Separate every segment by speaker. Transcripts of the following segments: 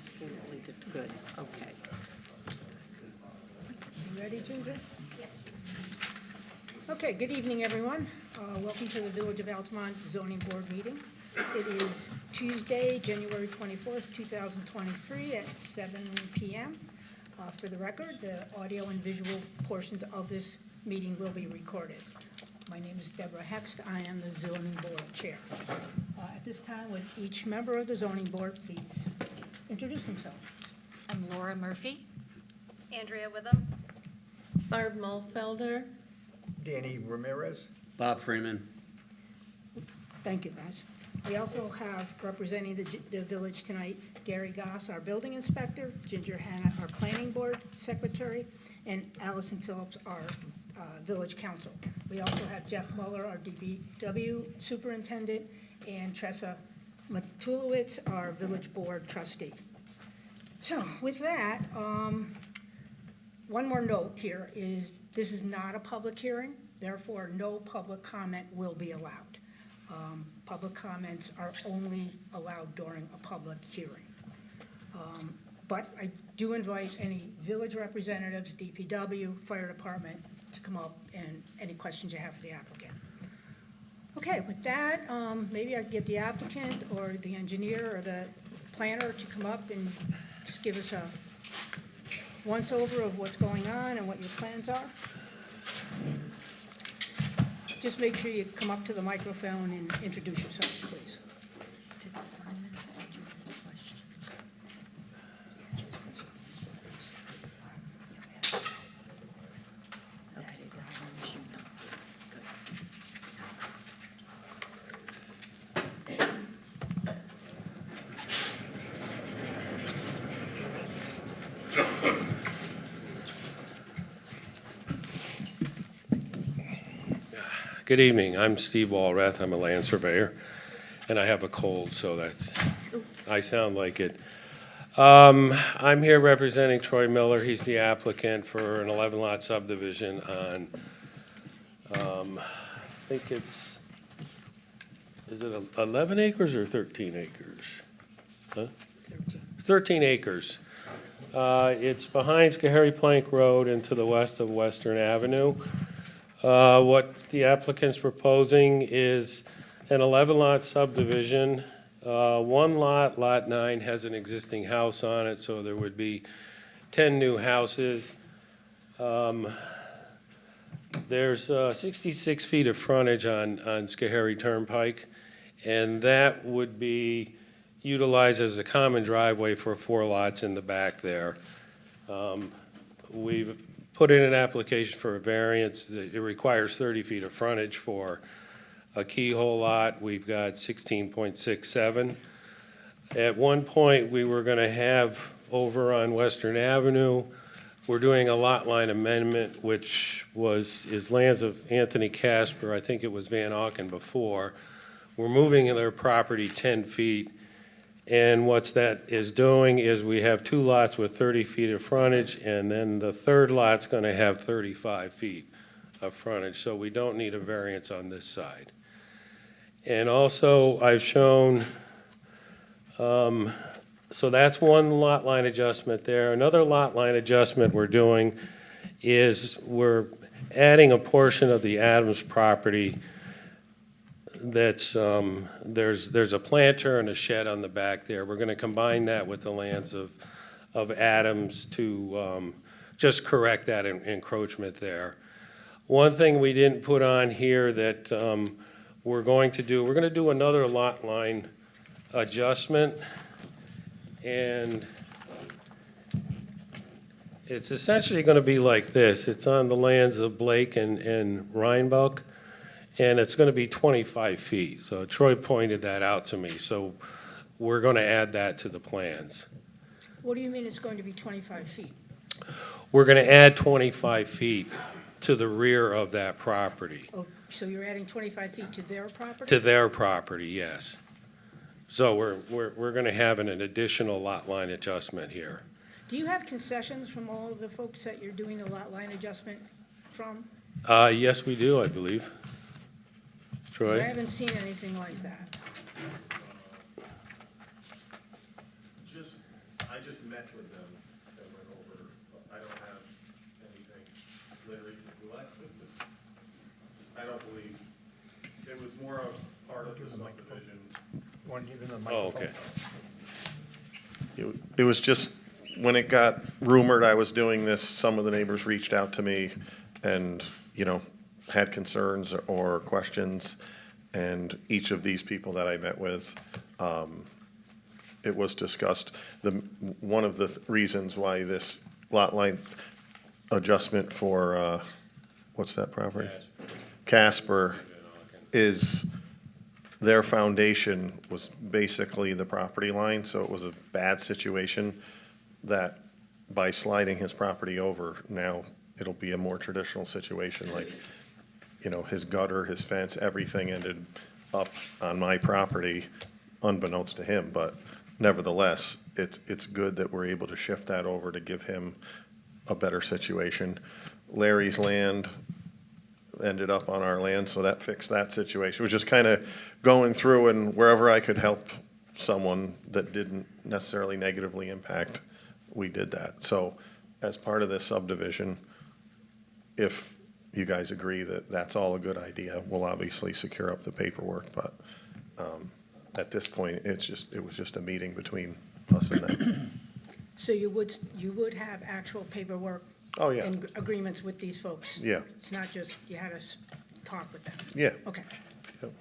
Speaker 1: Absolutely good. Okay.
Speaker 2: You ready, Ginger? Okay, good evening, everyone. Welcome to the Village of Altamont Zoning Board meeting. It is Tuesday, January 24th, 2023 at 7 p.m. For the record, the audio and visual portions of this meeting will be recorded. My name is Deborah Hext. I am the Zoning Board Chair. At this time, would each member of the Zoning Board please introduce themselves?
Speaker 3: I'm Laura Murphy.
Speaker 4: Andrea Witham.
Speaker 1: Barb Mulfelder.
Speaker 5: Danny Ramirez.
Speaker 6: Bob Freeman.
Speaker 2: Thank you, guys. We also have representing the village tonight, Gary Goss, our building inspector, Ginger Hanna, our planning board secretary, and Allison Phillips, our village council. We also have Jeff Muller, our DPW superintendent, and Tressa Matulowicz, our village board trustee. So with that, one more note here is this is not a public hearing, therefore no public comment will be allowed. Public comments are only allowed during a public hearing. But I do invite any village representatives, DPW, fire department to come up and any questions you have for the applicant. Okay, with that, maybe I could get the applicant or the engineer or the planner to come up and just give us a once-over of what's going on and what your plans are. Just make sure you come up to the microphone and introduce yourselves, please.
Speaker 3: Did Simon send you any questions? Okay, as long as you know.
Speaker 7: Good evening. I'm Steve Walrath. I'm a land surveyor, and I have a cold, so I sound like it. I'm here representing Troy Miller. He's the applicant for an 11-lot subdivision on, I think is it 11 acres or 13 acres? Huh? 13 acres. It's behind Schoharie Plank Road and to the west of Western Avenue. What the applicant's proposing is an 11-lot subdivision. One lot, Lot 9, has an existing house on it, so there would be 10 new houses. There's 66 feet of frontage on Schoharie Turnpike, and that would be utilized as a common driveway for 4 lots in the back there. We've put in an application for a variance. It requires 30 feet of frontage for a keyhole lot. We've got 16.67. At one point, we were going to have over on Western Avenue, we're doing a lot line amendment, which is lands of Anthony Casper. I think it was Van Auken before. We're moving their property 10 feet. And what that is doing is we have 2 lots with 30 feet of frontage, and then the third lot's going to have 35 feet of frontage, so we don't need a variance on this side. And also, I've shown, so that's one lot line adjustment there. Another lot line adjustment we're doing is we're adding a portion of the Adams property that's there's a planter and a shed on the back there. We're going to combine that with the lands of Adams to just correct that encroachment there. One thing we didn't put on here that we're going to do another lot line adjustment, and it's essentially going to be like this. It's on the lands of Blake and Reinbuck. And it's going to be 25 feet. So Troy pointed that out to me. So we're going to add that to the plans.
Speaker 2: What do you mean it's going to be 25 feet?
Speaker 7: We're going to add 25 feet to the rear of that property.
Speaker 2: Oh, so you're adding 25 feet to their property?
Speaker 7: To their property, yes. So we're going to have an additional lot line adjustment here.
Speaker 2: Do you have concessions from all of the folks that you're doing the lot line adjustment from?
Speaker 7: Yes, we do, I believe.
Speaker 2: 'Cause I
Speaker 7: Troy?
Speaker 2: haven't seen anything like that.
Speaker 8: Just,
Speaker 7: I just met with them and went over, I don't have anything literally collected. I don't believe, it was more of part of the subdivision.
Speaker 5: Want to give him the
Speaker 7: Oh,
Speaker 5: microphone?
Speaker 7: okay.
Speaker 6: It was just, when it got rumored I was doing this, some of the neighbors reached out to me and, had concerns or questions. And each of these people that I met with, it was discussed. One of the reasons why this lot line adjustment for, what's that property? Casper is, their foundation was basically the property line, so it was a bad situation that by sliding his property over, now it'll be a more traditional situation, like, his gutter, his fence, everything ended up on my property unbeknownst to him, but nevertheless, it's good that we're able to shift that over to give him a better situation. Larry's land ended up on our land, so that fixed that situation. It was just kind of going through, and wherever I could help someone that didn't necessarily negatively impact, we did that. So as part of this subdivision, if you guys agree that that's all a good idea, we'll obviously secure up the paperwork, but at this point, it was just a meeting between us and them.
Speaker 2: So you would have actual paperwork
Speaker 6: Oh, yeah,
Speaker 2: and agreements with these folks?
Speaker 6: yeah,
Speaker 2: It's not just you had to talk with them?
Speaker 6: yeah.
Speaker 2: Okay.
Speaker 6: Yep.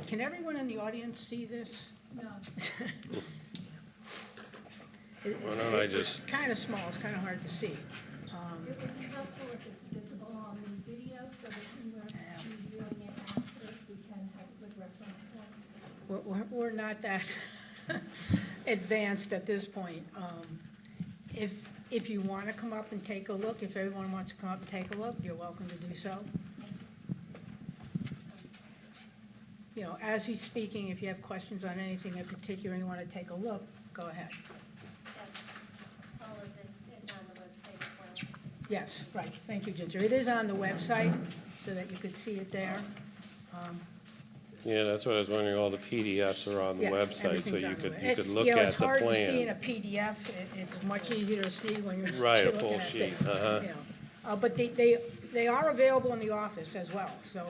Speaker 2: Can everyone in the audience see this? No.
Speaker 7: Why don't I just-
Speaker 2: It's kind of small, it's kind of hard to see.
Speaker 8: It would be helpful if it's visible on the video, so that when we're reviewing it after, we can have a good reference point.
Speaker 2: We're not that advanced at this point. If you want to come up and take a look, if everyone wants to come up and take a look, you're welcome to do so. As he's speaking, if you have questions on anything in particular and you want to take a look, go ahead.
Speaker 8: All of this is on the website as well.
Speaker 2: Yes, right, thank you, Ginger. It is on the website, so that you could see it there.
Speaker 7: Yeah, that's what I was wondering, all the PDFs are on the
Speaker 2: Yes,
Speaker 7: website, so
Speaker 2: everything's
Speaker 7: you
Speaker 2: on the
Speaker 7: could,
Speaker 2: web.
Speaker 7: you could look
Speaker 2: It's
Speaker 7: at the
Speaker 2: hard to see in a
Speaker 7: plan.
Speaker 2: PDF. It's much easier to see when you're
Speaker 7: Right, a
Speaker 2: looking
Speaker 7: full
Speaker 2: at
Speaker 7: sheet,
Speaker 2: things,
Speaker 7: uh-huh.
Speaker 2: But they are available in the office as well, so.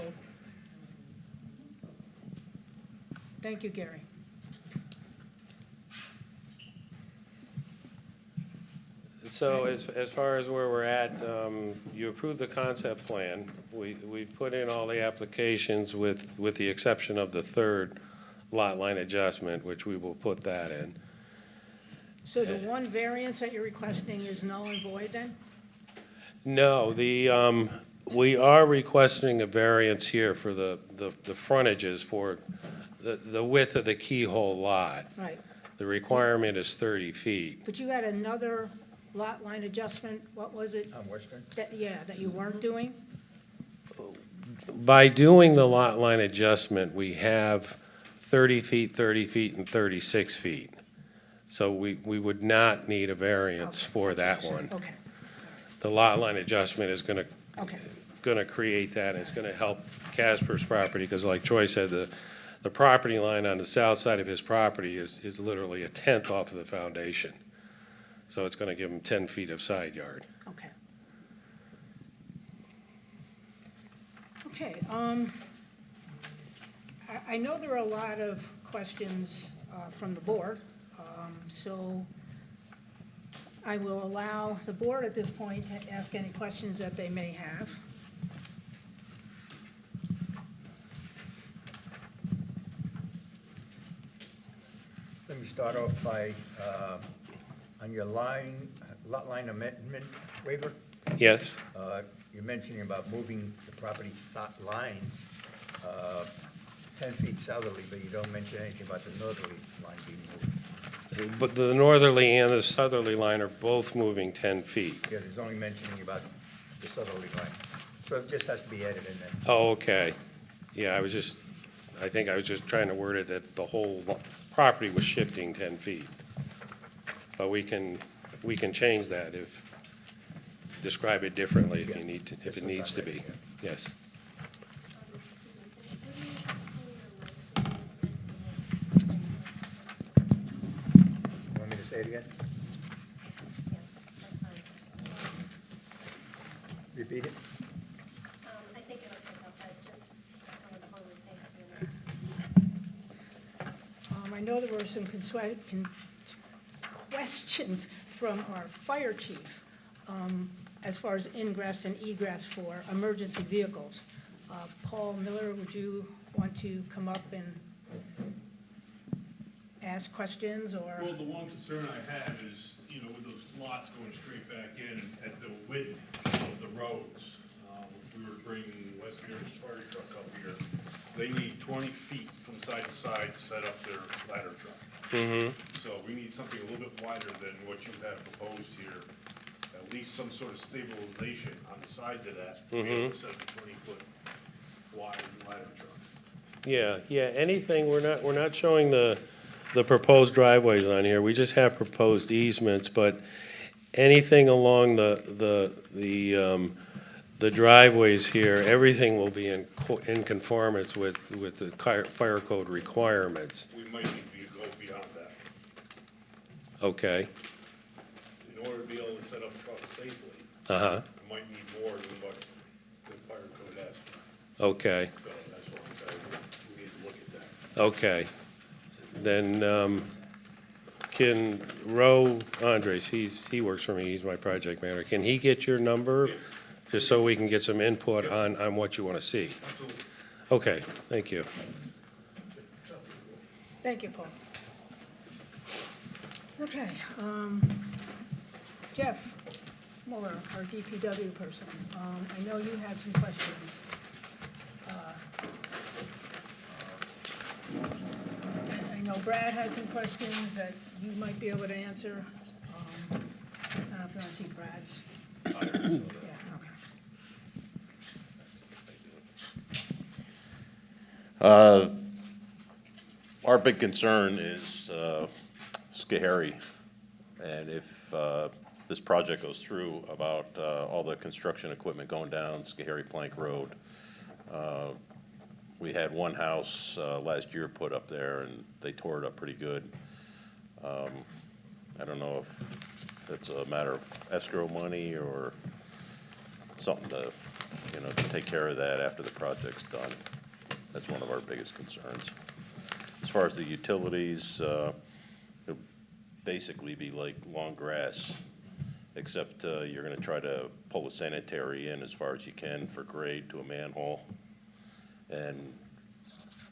Speaker 2: Thank you, Gary.
Speaker 7: So as far as where we're at, you approved the concept plan. We put in all the applications with the exception of the third lot line adjustment, which we will put that in.
Speaker 2: So the one variance that you're requesting is null and void then?
Speaker 7: No, we are requesting a variance here for the frontages for the width of the keyhole lot.
Speaker 2: Right.
Speaker 7: The requirement is 30 feet.
Speaker 2: But you had another lot line adjustment, what was it?
Speaker 5: On Western?
Speaker 2: That you weren't doing?
Speaker 7: By doing the lot line adjustment, we have 30 feet, and 36 feet. So we would not need a variance
Speaker 2: Okay,
Speaker 7: for that
Speaker 2: that's what you're
Speaker 7: one.
Speaker 2: saying.
Speaker 7: The lot line adjustment is
Speaker 2: Okay, okay,
Speaker 7: create that, and it's gonna help Casper's property, because like Troy said, the property line on the south side of his property is literally a tenth off of the foundation. So it's gonna give him 10 feet of side yard.
Speaker 2: okay. Okay, I know there are a lot of questions from the board, so I will allow the board at this point to ask any questions that they may have.
Speaker 5: Let me start off by, on your lot line amendment waiver,
Speaker 7: Yes?
Speaker 5: you're mentioning about moving the property lines 10 feet southerly, but you don't mention anything about the northerly line being moved.
Speaker 7: But the northerly and the southerly line are both moving 10 feet.
Speaker 5: Yeah, there's only mentioning about the southerly line. So it just has to be added in there.
Speaker 7: Oh, okay. Yeah, I think I was just trying to word it that the whole property was shifting 10 feet. But we can change that describe it differently if you need to, if it needs to be. Yes.
Speaker 8: What do you pull your
Speaker 5: Say it again.
Speaker 8: Yeah, that's fine.
Speaker 5: Repeat it.
Speaker 8: I think it'll pick up, I just, some of the hungry things.
Speaker 2: I know there were some questions from our fire chief as far as ingress and egress for emergency vehicles. Paul Miller, would you want to come up and ask questions, or?
Speaker 9: Well, the one concern I have is, you know, with those lots going straight back in at the width of the roads, if we were to bring West Mary's fire truck up here, they need 20 feet from side to side to set up their ladder truck. So we need something a little bit wider than what you have proposed here, at least some sort of stabilization on the sides of that, to be able to set up a 20-foot wide ladder truck.
Speaker 7: Yeah, anything, we're not showing the proposed driveways on here, we just have proposed easements, but anything along the driveways here, everything will be in conformance with the fire code requirements.
Speaker 9: We might need to go beyond that.
Speaker 7: Okay,
Speaker 9: In order to be able to set up trucks safely,
Speaker 7: uh-huh,
Speaker 9: we might need more than what the fire code asks for.
Speaker 7: okay,
Speaker 9: So that's what I'm saying, we need to look at that.
Speaker 7: okay. Then, can Ro Andres, he works for me, he's my project manager, can he get your number? Just so we can get some input on what you want to see.
Speaker 9: Absolutely.
Speaker 7: Okay, thank you.
Speaker 2: Thank you, Paul. Okay, Jeff Muller, our DPW person, I know you had some questions. I know Brad had some questions that you might be able to answer. I don't know if you want to see Brad's. Yeah, okay.
Speaker 10: Our big concern is Schoharie, and if this project goes through, about all the construction equipment going down Schoharie Plank Road. We had one house last year put up there, and they tore it up pretty good. I don't know if it's a matter of escrow money or something to, you know, to take care of that after the project's done. That's one of our biggest concerns. As far as the utilities, it'll basically be like long grass, except you're gonna try to pull a sanitary in as far as you can for grade to a manhole. And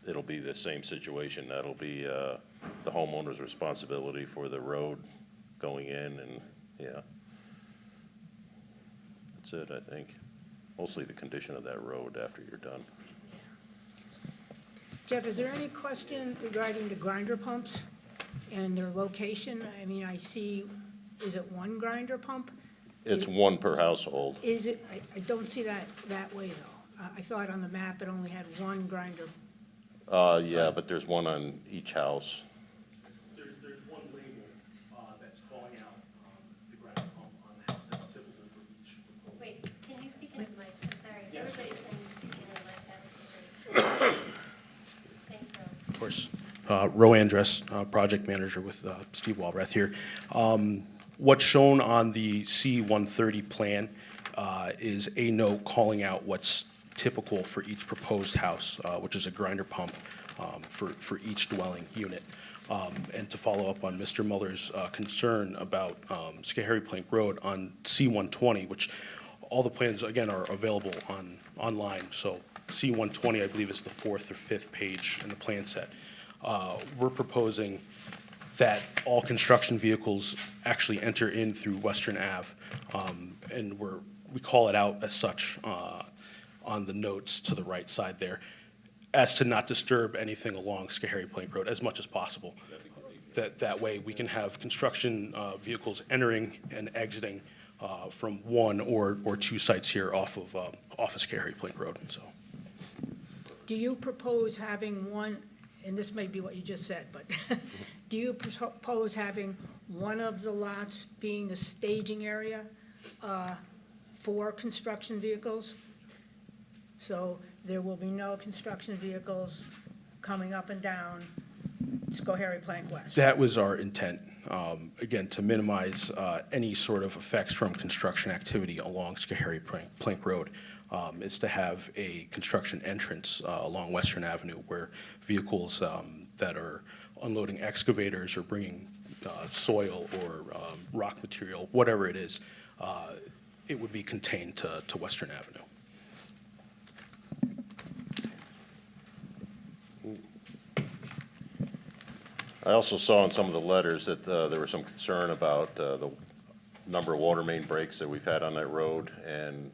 Speaker 10: it'll be the same situation. That'll be the homeowner's responsibility for the road going in, and yeah. That's it, I think. Mostly the condition of that road after you're done.
Speaker 2: Jeff, is there any question regarding the grinder pumps and their location? I mean, I see, is it one grinder pump?
Speaker 10: It's one per household.
Speaker 2: Is it, I don't see that way, though. I thought on the map it only had one grinder.
Speaker 10: Yeah, but there's one on each house.
Speaker 9: There's one label that's calling out the grinder pump on the house that's typical for each proposal.
Speaker 8: Wait, can you speak into the mic? I'm sorry, everybody can speak into the mic, that would be great. Thanks, Ro.
Speaker 11: Of course. Ro Andress, project manager with Steve Walrath here. What's shown on the C-130 plan is a note calling out what's typical for each proposed house, which is a grinder pump for each dwelling unit. And to follow up on Mr. Muller's concern about Schoharie Plank Road on C-120, which all the plans, again, are available online. So C-120, I believe, is the 4th or 5th page in the plan set. We're proposing that all construction vehicles actually enter in through Western Ave, and we call it out as such on the notes to the right side there, as to not disturb anything along Schoharie Plank Road as much as possible. That way we can have construction vehicles entering and exiting from one or two sites here off of Schoharie Plank Road. So,
Speaker 2: Do you propose having one, and this may be what you just said, but do you propose having one of the lots being the staging area for construction vehicles? So there will be no construction vehicles coming up and down Schoharie Plank West.
Speaker 11: That was our intent, again, to minimize any sort of effects from construction activity along Schoharie Plank Road, is to have a construction entrance along Western Avenue where vehicles that are unloading excavators or bringing soil or rock material, whatever it is, it would be contained to Western Avenue.
Speaker 10: I also saw in some of the letters that there was some concern about the number of water main breaks that we've had on that road, and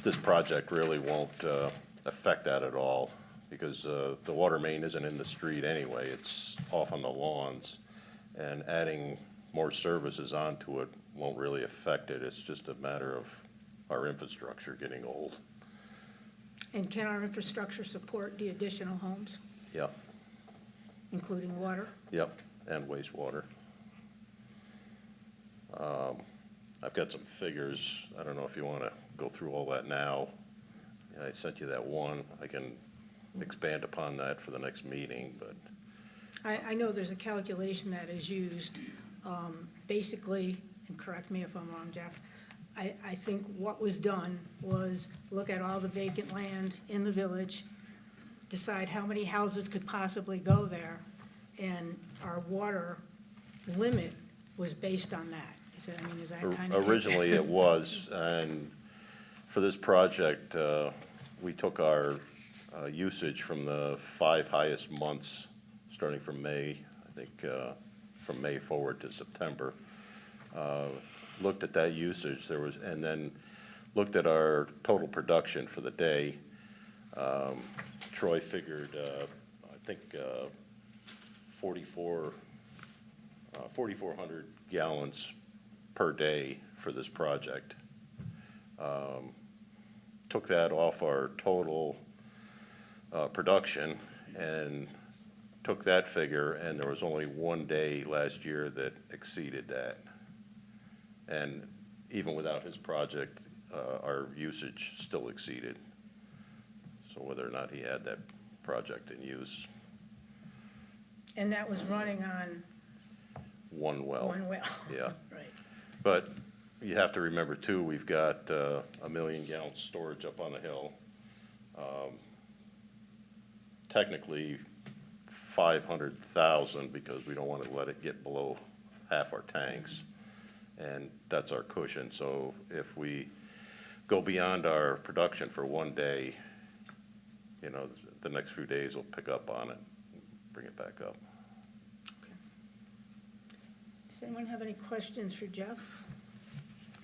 Speaker 10: this project really won't affect that at all, because the water main isn't in the street anyway, it's off on the lawns, and adding more services onto it won't really affect it. It's just a matter of our infrastructure getting old.
Speaker 2: And can our infrastructure support the additional homes,
Speaker 10: Yep,
Speaker 2: including water?
Speaker 10: yep, and wastewater. I've got some figures. I don't know if you want to go through all that now. I sent you that one. I can expand upon that for the next meeting, but
Speaker 2: I know there's a calculation that is used, basically, and correct me if I'm wrong, Jeff, I think what was done was look at all the vacant land in the village, decide how many houses could possibly go there, and our water limit was based on that. Is that kind of?
Speaker 10: originally it was, and for this project, we took our usage from the 5 highest months, starting from May, I think, from May forward to September. Looked at that usage, and then looked at our total production for the day. Troy figured, I think, 4,400 gallons per day for this project. Took that off our total production and took that figure, and there was only one day last year that exceeded that. And even without his project, our usage still exceeded. So whether or not he had that project in use.
Speaker 2: And that was running on
Speaker 10: One well.
Speaker 2: one well.
Speaker 10: Yeah.
Speaker 2: Right.
Speaker 10: But you have to remember too, we've got 1 million gallons storage up on the hill. Technically 500,000 because we don't want to let it get below half our tanks. And that's our cushion. So if we go beyond our production for one day, you know, the next few days we'll pick up on it, bring it back up.
Speaker 2: Does anyone have any questions for Jeff?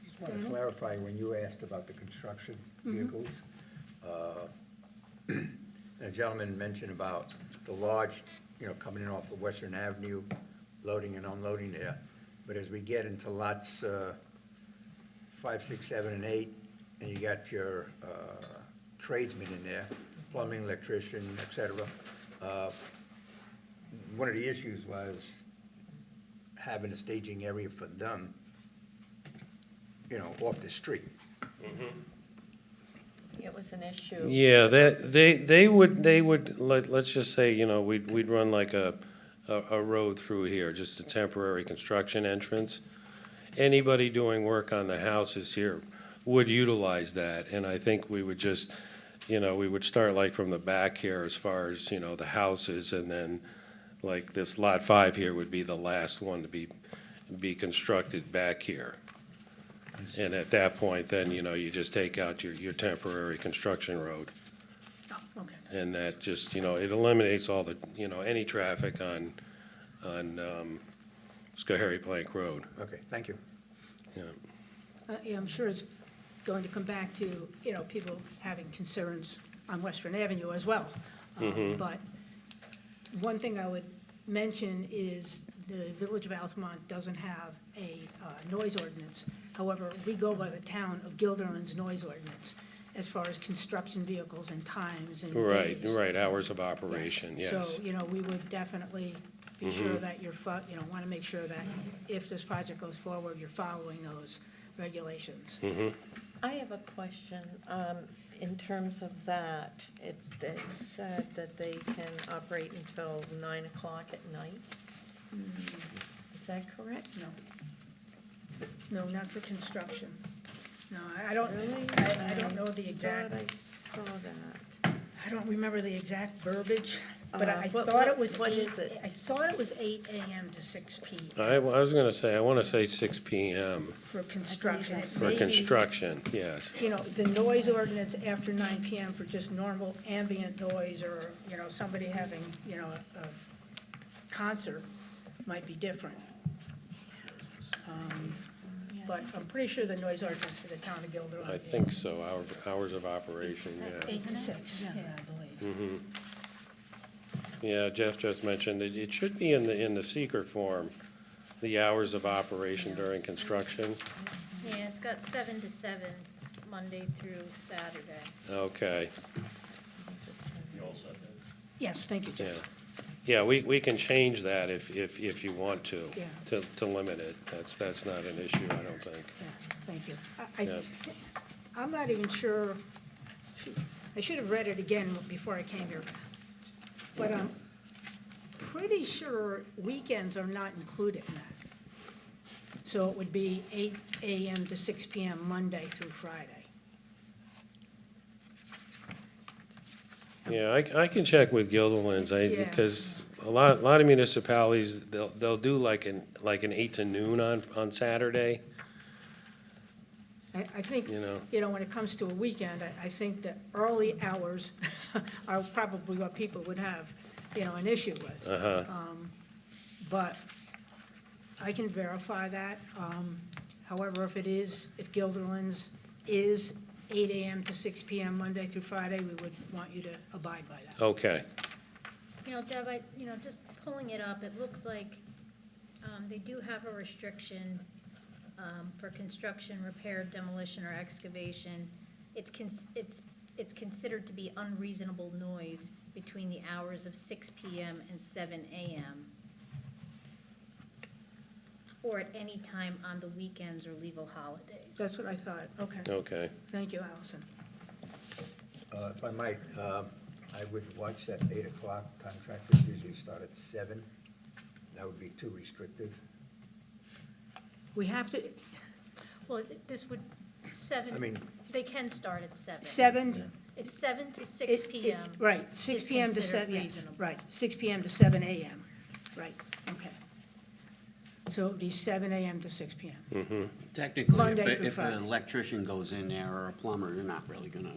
Speaker 5: Just want to clarify, when you asked about the construction vehicles, a gentleman mentioned about the large, coming in off of Western Avenue, loading and unloading there. But as we get into lots 5, 6, 7, and 8, and you got your tradesmen in there, plumbing, electrician, et cetera, one of the issues was having a staging area for them, off the street.
Speaker 1: It was an issue.
Speaker 7: Yeah, they would, let's just say, we'd run like a road through here, just a temporary construction entrance. Anybody doing work on the houses here would utilize that, and I think we would just, we would start like from the back here as far as, the houses, and then like this lot 5 here would be the last one to be constructed back here. And at that point, then, you just take out your temporary construction road.
Speaker 2: Oh, okay.
Speaker 7: And that just, it eliminates all the, any traffic on Schoharie Plank Road.
Speaker 5: Okay, thank you.
Speaker 7: Yeah.
Speaker 2: Yeah, I'm sure it's going to come back to, people having concerns on Western Avenue as well. But one thing I would mention is the Village of Altamont doesn't have a noise ordinance. However, we go by the town of Guilderland's noise ordinance as far as construction vehicles and times and
Speaker 7: Right,
Speaker 2: days.
Speaker 7: right, hours of operation, yes.
Speaker 2: So, we would definitely be sure that you're, want to make sure that if this project goes forward, you're following those regulations.
Speaker 1: I have a question. In terms of that, they said that they can operate until 9 o'clock at night. Is that correct?
Speaker 2: No, not for construction. No, I don't,
Speaker 1: Really?
Speaker 2: I don't know the exact,
Speaker 1: I saw that.
Speaker 2: I don't remember the exact verbiage, but I
Speaker 1: What-
Speaker 2: thought it was
Speaker 1: what
Speaker 2: 8,
Speaker 1: is it?
Speaker 2: I thought it was 8 AM to 6 PM
Speaker 7: I was gonna say, I wanna say 6 PM
Speaker 2: for construction. It
Speaker 7: for
Speaker 2: may be,
Speaker 7: construction, yes.
Speaker 2: You know, the noise ordinance after 9 PM for just normal ambient noise or, you know, somebody having, you know, a concert might be different. But I'm pretty sure the noise ordinance for the town of Guilderland.
Speaker 7: I think so, hours of operation, yeah.
Speaker 2: 8 to 6, yeah, I believe.
Speaker 7: Yeah, Jeff just mentioned that it should be in the seeker form, the hours of operation during construction.
Speaker 4: Yeah, it's got 7 to 7, Monday through Saturday.
Speaker 7: Okay,
Speaker 2: Yes, thank you,
Speaker 7: yeah.
Speaker 2: Jeff.
Speaker 7: Yeah, we can change that if you want to,
Speaker 2: Yeah.
Speaker 7: to limit it. That's not an issue, I don't think.
Speaker 2: Yeah, thank you.
Speaker 7: Yeah.
Speaker 2: I'm not even sure, I should have read it again before I came here, but I'm pretty sure weekends are not included in that. So it would be 8 AM to 6 PM Monday through Friday.
Speaker 7: Yeah, I can check with Gilderlands,
Speaker 2: Yeah.
Speaker 7: because a lot of municipalities, they'll do like an 8 to noon on Saturday,
Speaker 2: I think,
Speaker 7: you know.
Speaker 2: you know, when it comes to a weekend, I think the early hours are probably what people would have, you know, an issue with.
Speaker 7: Uh-huh,
Speaker 2: But I can verify that. However, if Guilderland's is 8 AM to 6 PM Monday through Friday, we would want you to abide by that.
Speaker 7: okay.
Speaker 4: You know, Deb, just pulling it up, it looks like they do have a restriction for construction, repair, demolition, or excavation. It's considered to be unreasonable noise between the hours of 6 PM and 7 AM, or at any time on the weekends or legal holidays.
Speaker 2: That's what I thought. Okay.
Speaker 7: Okay.
Speaker 2: Thank you, Allison.
Speaker 5: If I might, I would watch that 8 o'clock. Contractors usually start at 7. That would be too restrictive.
Speaker 2: We have to,
Speaker 4: Well, this would,
Speaker 5: I
Speaker 4: 7,
Speaker 5: mean,
Speaker 4: they can start at 7.
Speaker 2: 7.
Speaker 4: It's 7 to 6 PM.
Speaker 2: Right, 6
Speaker 4: is
Speaker 2: PM to
Speaker 4: considered
Speaker 2: 7, yes,
Speaker 4: reasonable.
Speaker 2: right, 6 PM to 7 AM. Right, okay. So it would be 7 AM to 6 PM.
Speaker 12: Technically,
Speaker 2: Monday
Speaker 12: if
Speaker 2: through
Speaker 12: if
Speaker 2: Friday.
Speaker 12: an electrician goes in there or a plumber, they're not really gonna,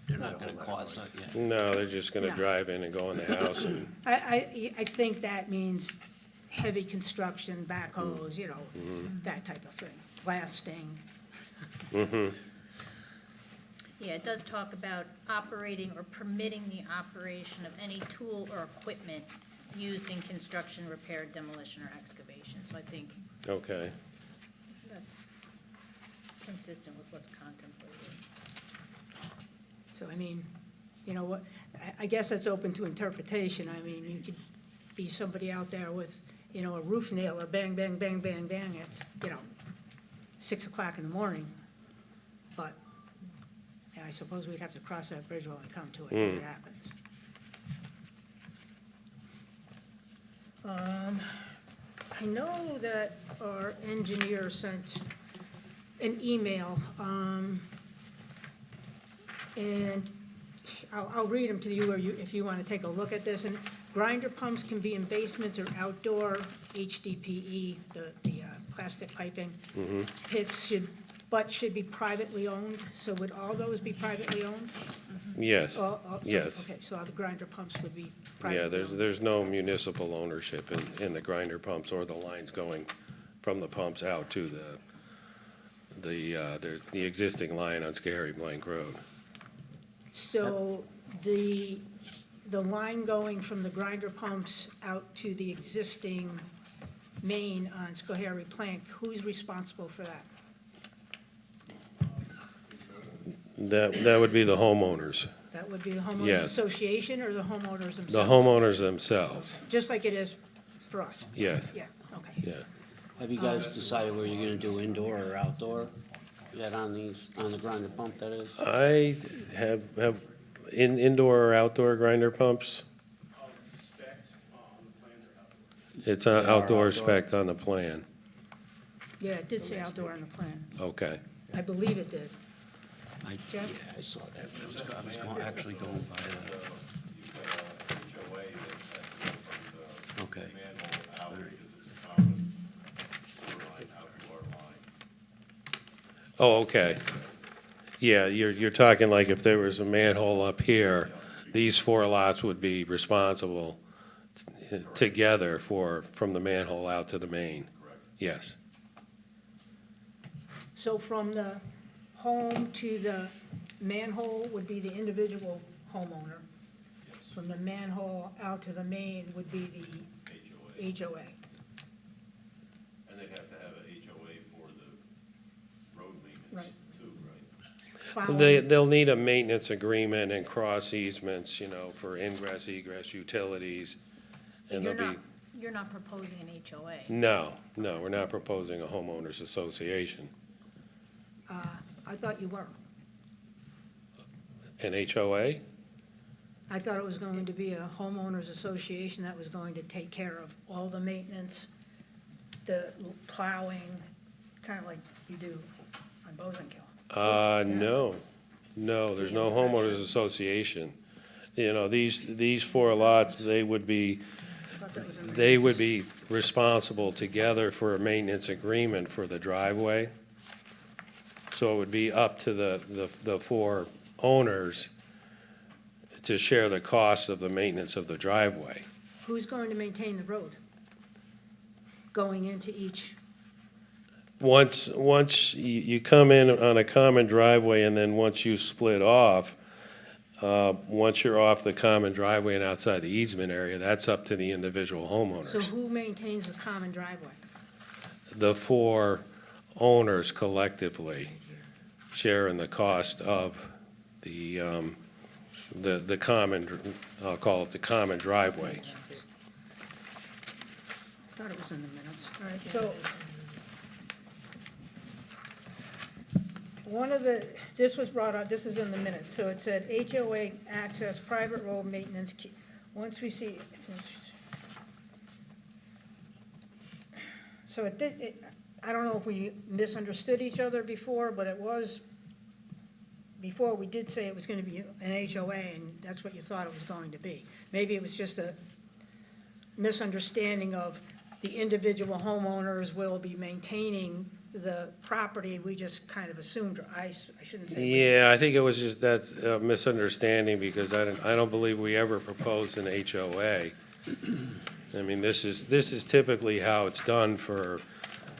Speaker 12: they're not gonna cause it, yeah.
Speaker 7: No, they're just gonna
Speaker 2: No.
Speaker 7: drive in and go in the house and,
Speaker 2: I think that means heavy construction, backhoes, you know, that type of thing, blasting.
Speaker 4: Yeah, it does talk about operating or permitting the operation of any tool or equipment used in construction, repair, demolition, or excavation. So I think
Speaker 7: okay.
Speaker 4: that's consistent with what's contemplated.
Speaker 2: So, I mean, you know what, I guess that's open to interpretation. I mean, you could be somebody out there with, you know, a roof nailer, bang, bang, bang, bang, bang, it's, you know, 6 o'clock in the morning. But, yeah, I suppose we'd have to cross that bridge when we come to it, if it happens. I know that our engineer sent an email, and I'll read them to you, or if you want to take a look at this. And grinder pumps can be in basements or outdoor HDPE, the plastic piping. Pits should be privately owned. So would all those be privately owned?
Speaker 7: Yes,
Speaker 2: So-
Speaker 7: yes.
Speaker 2: Okay, so all the grinder pumps would be privately
Speaker 7: Yeah,
Speaker 2: owned.
Speaker 7: there's no municipal ownership in the grinder pumps or the lines going from the pumps out to the existing line on Scary Blank Road.
Speaker 2: So the line going from the grinder pumps out to the existing main on Schoharie Plank, who's responsible for that?
Speaker 7: That would be the homeowners,
Speaker 2: That would be the homeowners
Speaker 7: Yes.
Speaker 2: association or the homeowners themselves?
Speaker 7: the homeowners themselves,
Speaker 2: Just like it is for us?
Speaker 7: yes,
Speaker 2: Yeah, okay.
Speaker 7: yeah.
Speaker 12: Have you guys decided where you're gonna do indoor or outdoor? That on these, on the grinder pump, that is?
Speaker 7: I have indoor or outdoor grinder pumps? It's an
Speaker 12: They are
Speaker 7: outdoor
Speaker 12: outdoor.
Speaker 7: spec on the plan.
Speaker 2: Yeah, it did say outdoor on the plan.
Speaker 7: Okay.
Speaker 2: I believe it did.
Speaker 12: Yeah, I saw that. I was actually going by the. Okay. All right.
Speaker 7: Oh, okay. Yeah, you're talking like if there was a manhole up here, these 4 lots would be responsible together from the manhole out to the main. Correct. Yes.
Speaker 2: So from the home to the manhole would be the individual homeowner. From the manhole out to the main would be the HOA.
Speaker 10: And they'd have to have a HOA for the road maintenance
Speaker 2: Right.
Speaker 10: too, right?
Speaker 2: Plowing.
Speaker 7: They'll need a maintenance agreement and cross easements, for ingress, egress, utilities. And there'll be,
Speaker 4: You're not proposing an HOA.
Speaker 7: no, we're not proposing a homeowners association.
Speaker 2: I thought you were.
Speaker 7: An HOA?
Speaker 2: I thought it was going to be a homeowners association that was going to take care of all the maintenance, the plowing, kind of like you do on Bozenkill.
Speaker 7: No, there's no homeowners association. These 4 lots, they would be responsible together for a maintenance agreement for the driveway. So it would be up to the 4 owners to share the cost of the maintenance of the driveway.
Speaker 2: Who's going to maintain the road going into each?
Speaker 7: Once you come in on a common driveway, and then once you split off, once you're off the common driveway and outside the easement area, that's up to the individual
Speaker 2: So
Speaker 7: homeowners.
Speaker 2: who maintains the common driveway?
Speaker 7: The 4 owners collectively share in the cost of the common, I'll call it the common driveway.
Speaker 2: Thought it was in the minutes. All right, so this was brought up, this is in the minutes, so it said HOA access, private road maintenance, once we see. So I don't know if we misunderstood each other before, but before we did say it was gonna be an HOA, and that's what you thought it was going to be. Maybe it was just a misunderstanding of the individual homeowners will be maintaining the property, we just kind of assumed, or I shouldn't say.
Speaker 7: Yeah, I think it was just that's a misunderstanding because I don't believe we ever proposed an HOA. I mean, this is typically how it's done for,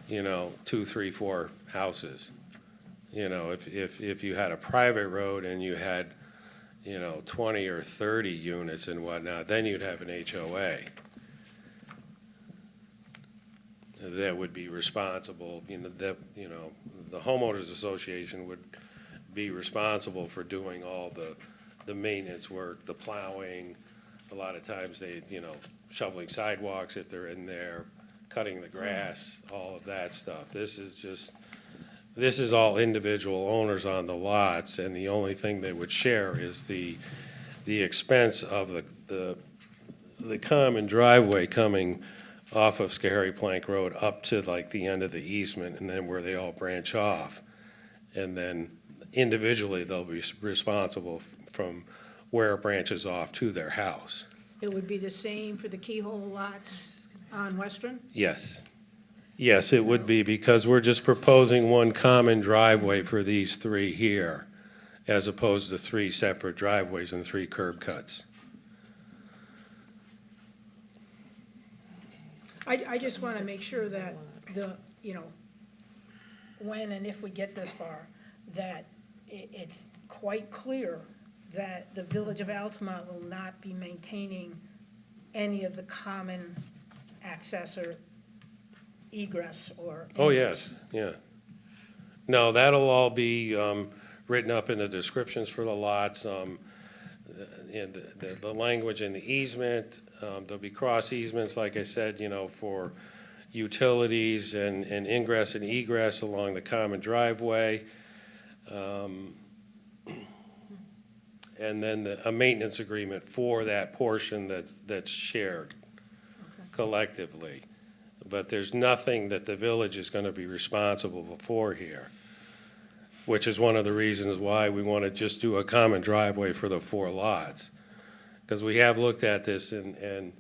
Speaker 7: 2, 3, 4 houses. If you had a private road and you had, 20 or 30 units and whatnot, then you'd have an HOA. That would be responsible, the homeowners association would be responsible for doing all the maintenance work, the plowing. A lot of times they, shoveling sidewalks if they're in there, cutting the grass, all of that stuff. This is all individual owners on the lots, and the only thing they would share is the expense of the common driveway coming off of Schoharie Plank Road up to like the end of the easement, and then where they all branch off. And then individually, they'll be responsible from where it branches off to their house.
Speaker 2: It would be the same for the keyhole lots on Western?
Speaker 7: Yes. Yes, it would be, because we're just proposing one common driveway for these 3 here, as opposed to 3 separate driveways and 3 curb cuts.
Speaker 2: I just want to make sure that when and if we get this far, that it's quite clear that the Village of Altamont will not be maintaining any of the common access or egress or.
Speaker 7: Oh, yes, yeah. No, that'll all be written up in the descriptions for the lots, and the language in the easement. There'll be cross easements, like I said, for utilities and ingress and egress along the common driveway. And then a maintenance agreement for that portion that's shared collectively. But there's nothing that the village is going to be responsible for here, which is one of the reasons why we want to just do a common driveway for the 4 lots. Because we have looked at this, and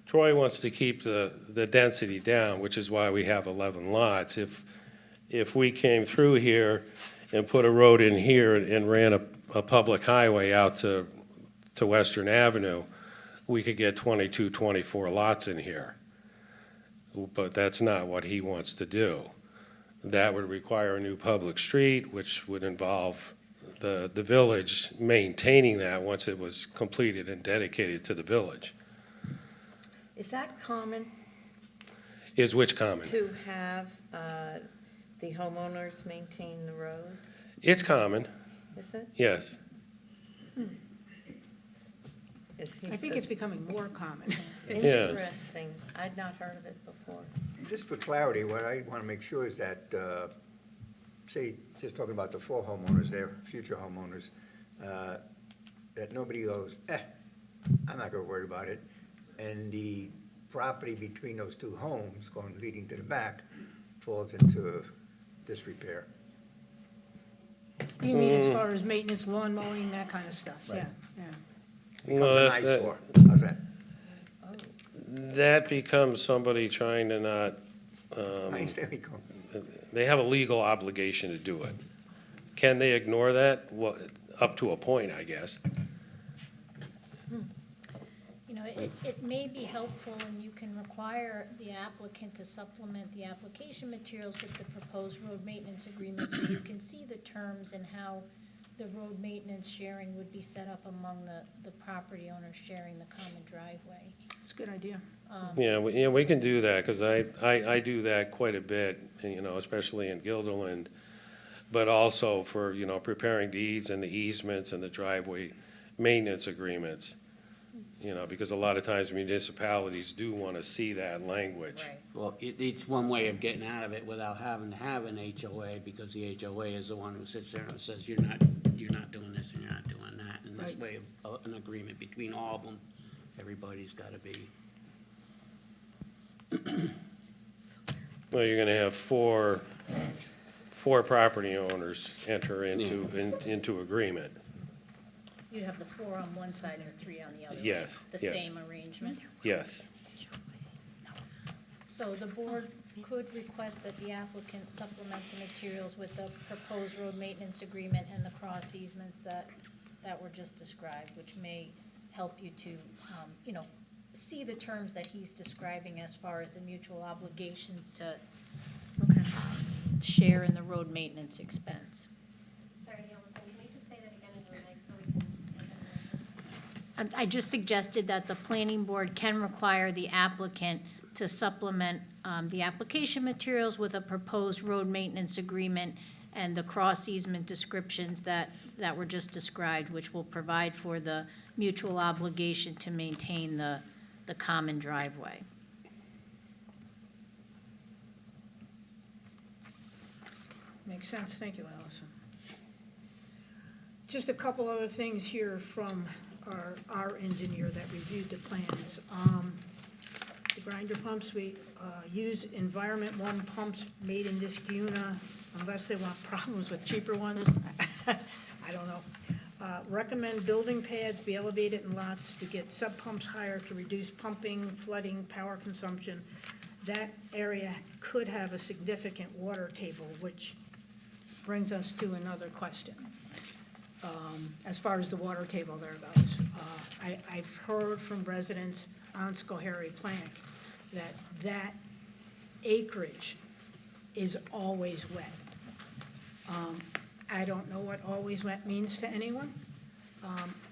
Speaker 7: Troy wants to keep the density down, which is why we have 11 lots. If we came through here and put a road in here and ran a public highway out to Western Avenue, we could get 22, 24 lots in here. But that's not what he wants to do. That would require a new public street, which would involve the village maintaining that once it was completed and dedicated to the village.
Speaker 1: Is that common
Speaker 7: Is which common?
Speaker 1: to have the homeowners maintain the roads?
Speaker 7: It's common,
Speaker 1: Is it?
Speaker 7: yes.
Speaker 2: I think it's becoming more common.
Speaker 1: Interesting. I'd not heard of it before.
Speaker 5: Just for clarity, what I want to make sure is that, say, just talking about the 4 homeowners there, future homeowners, that nobody goes, I'm not going to worry about it. And the property between those 2 homes going leading to the back falls into disrepair.
Speaker 2: You mean as far as maintenance, lawn mowing, that kind of stuff? Yeah,
Speaker 5: Right.
Speaker 2: yeah.
Speaker 5: Becomes
Speaker 7: Well,
Speaker 5: an
Speaker 7: that's-
Speaker 5: eyesore. How's that?
Speaker 7: That becomes somebody trying to not,
Speaker 5: I understand where you're going.
Speaker 7: they have a legal obligation to do it. Can they ignore that? Well, up to a point, I guess.
Speaker 4: You know, it may be helpful, and you can require the applicant to supplement the application materials with the proposed road maintenance agreement, so you can see the terms and how the road maintenance sharing would be set up among the property owners sharing the common driveway.
Speaker 2: It's a good idea.
Speaker 7: Yeah, we can do that, because I do that quite a bit, you know, especially in Guilderland, but also for, you know, preparing deeds and the easements and the driveway maintenance agreements, you know, because a lot of times municipalities do want to see that language.
Speaker 4: Right.
Speaker 12: Well, it's one way of getting out of it without having to have an HOA, because the HOA is the one who sits there and says, you're not doing this and you're not doing that. And this
Speaker 2: Right.
Speaker 12: way of an agreement between all of them, everybody's got to be.
Speaker 7: Well, you're going to have four property owners enter into agreement.
Speaker 4: You'd have the 4 on one side and 3 on the other.
Speaker 7: Yes,
Speaker 4: The
Speaker 7: yes.
Speaker 4: same arrangement.
Speaker 7: Yes.
Speaker 4: So the board could request that the applicant supplement the materials with the proposed road maintenance agreement and the cross easements that were just described, which may help you to, you know, see the terms that he's describing as far as the mutual obligations to share in the road maintenance expense.
Speaker 8: Sorry, Allison, can you just say that again in your mic so we can?
Speaker 4: I just suggested that the planning board can require the applicant to supplement the application materials with a proposed road maintenance agreement and the cross easement descriptions that were just described, which will provide for the mutual obligation to maintain the common driveway.
Speaker 2: Makes sense, thank you, Allison. Just a couple other things here from our engineer that reviewed the plans. The grinder pumps, we use Environment One pumps made in Niskuna, unless they want problems with cheaper ones. I don't know. Recommend building pads be elevated in lots to get sub pumps higher to reduce pumping, flooding, power consumption. That area could have a significant water table, which brings us to another question. As far as the water table thereabouts, I've heard from residents on Schoharie Plank that acreage is always wet. I don't know what always wet means to anyone.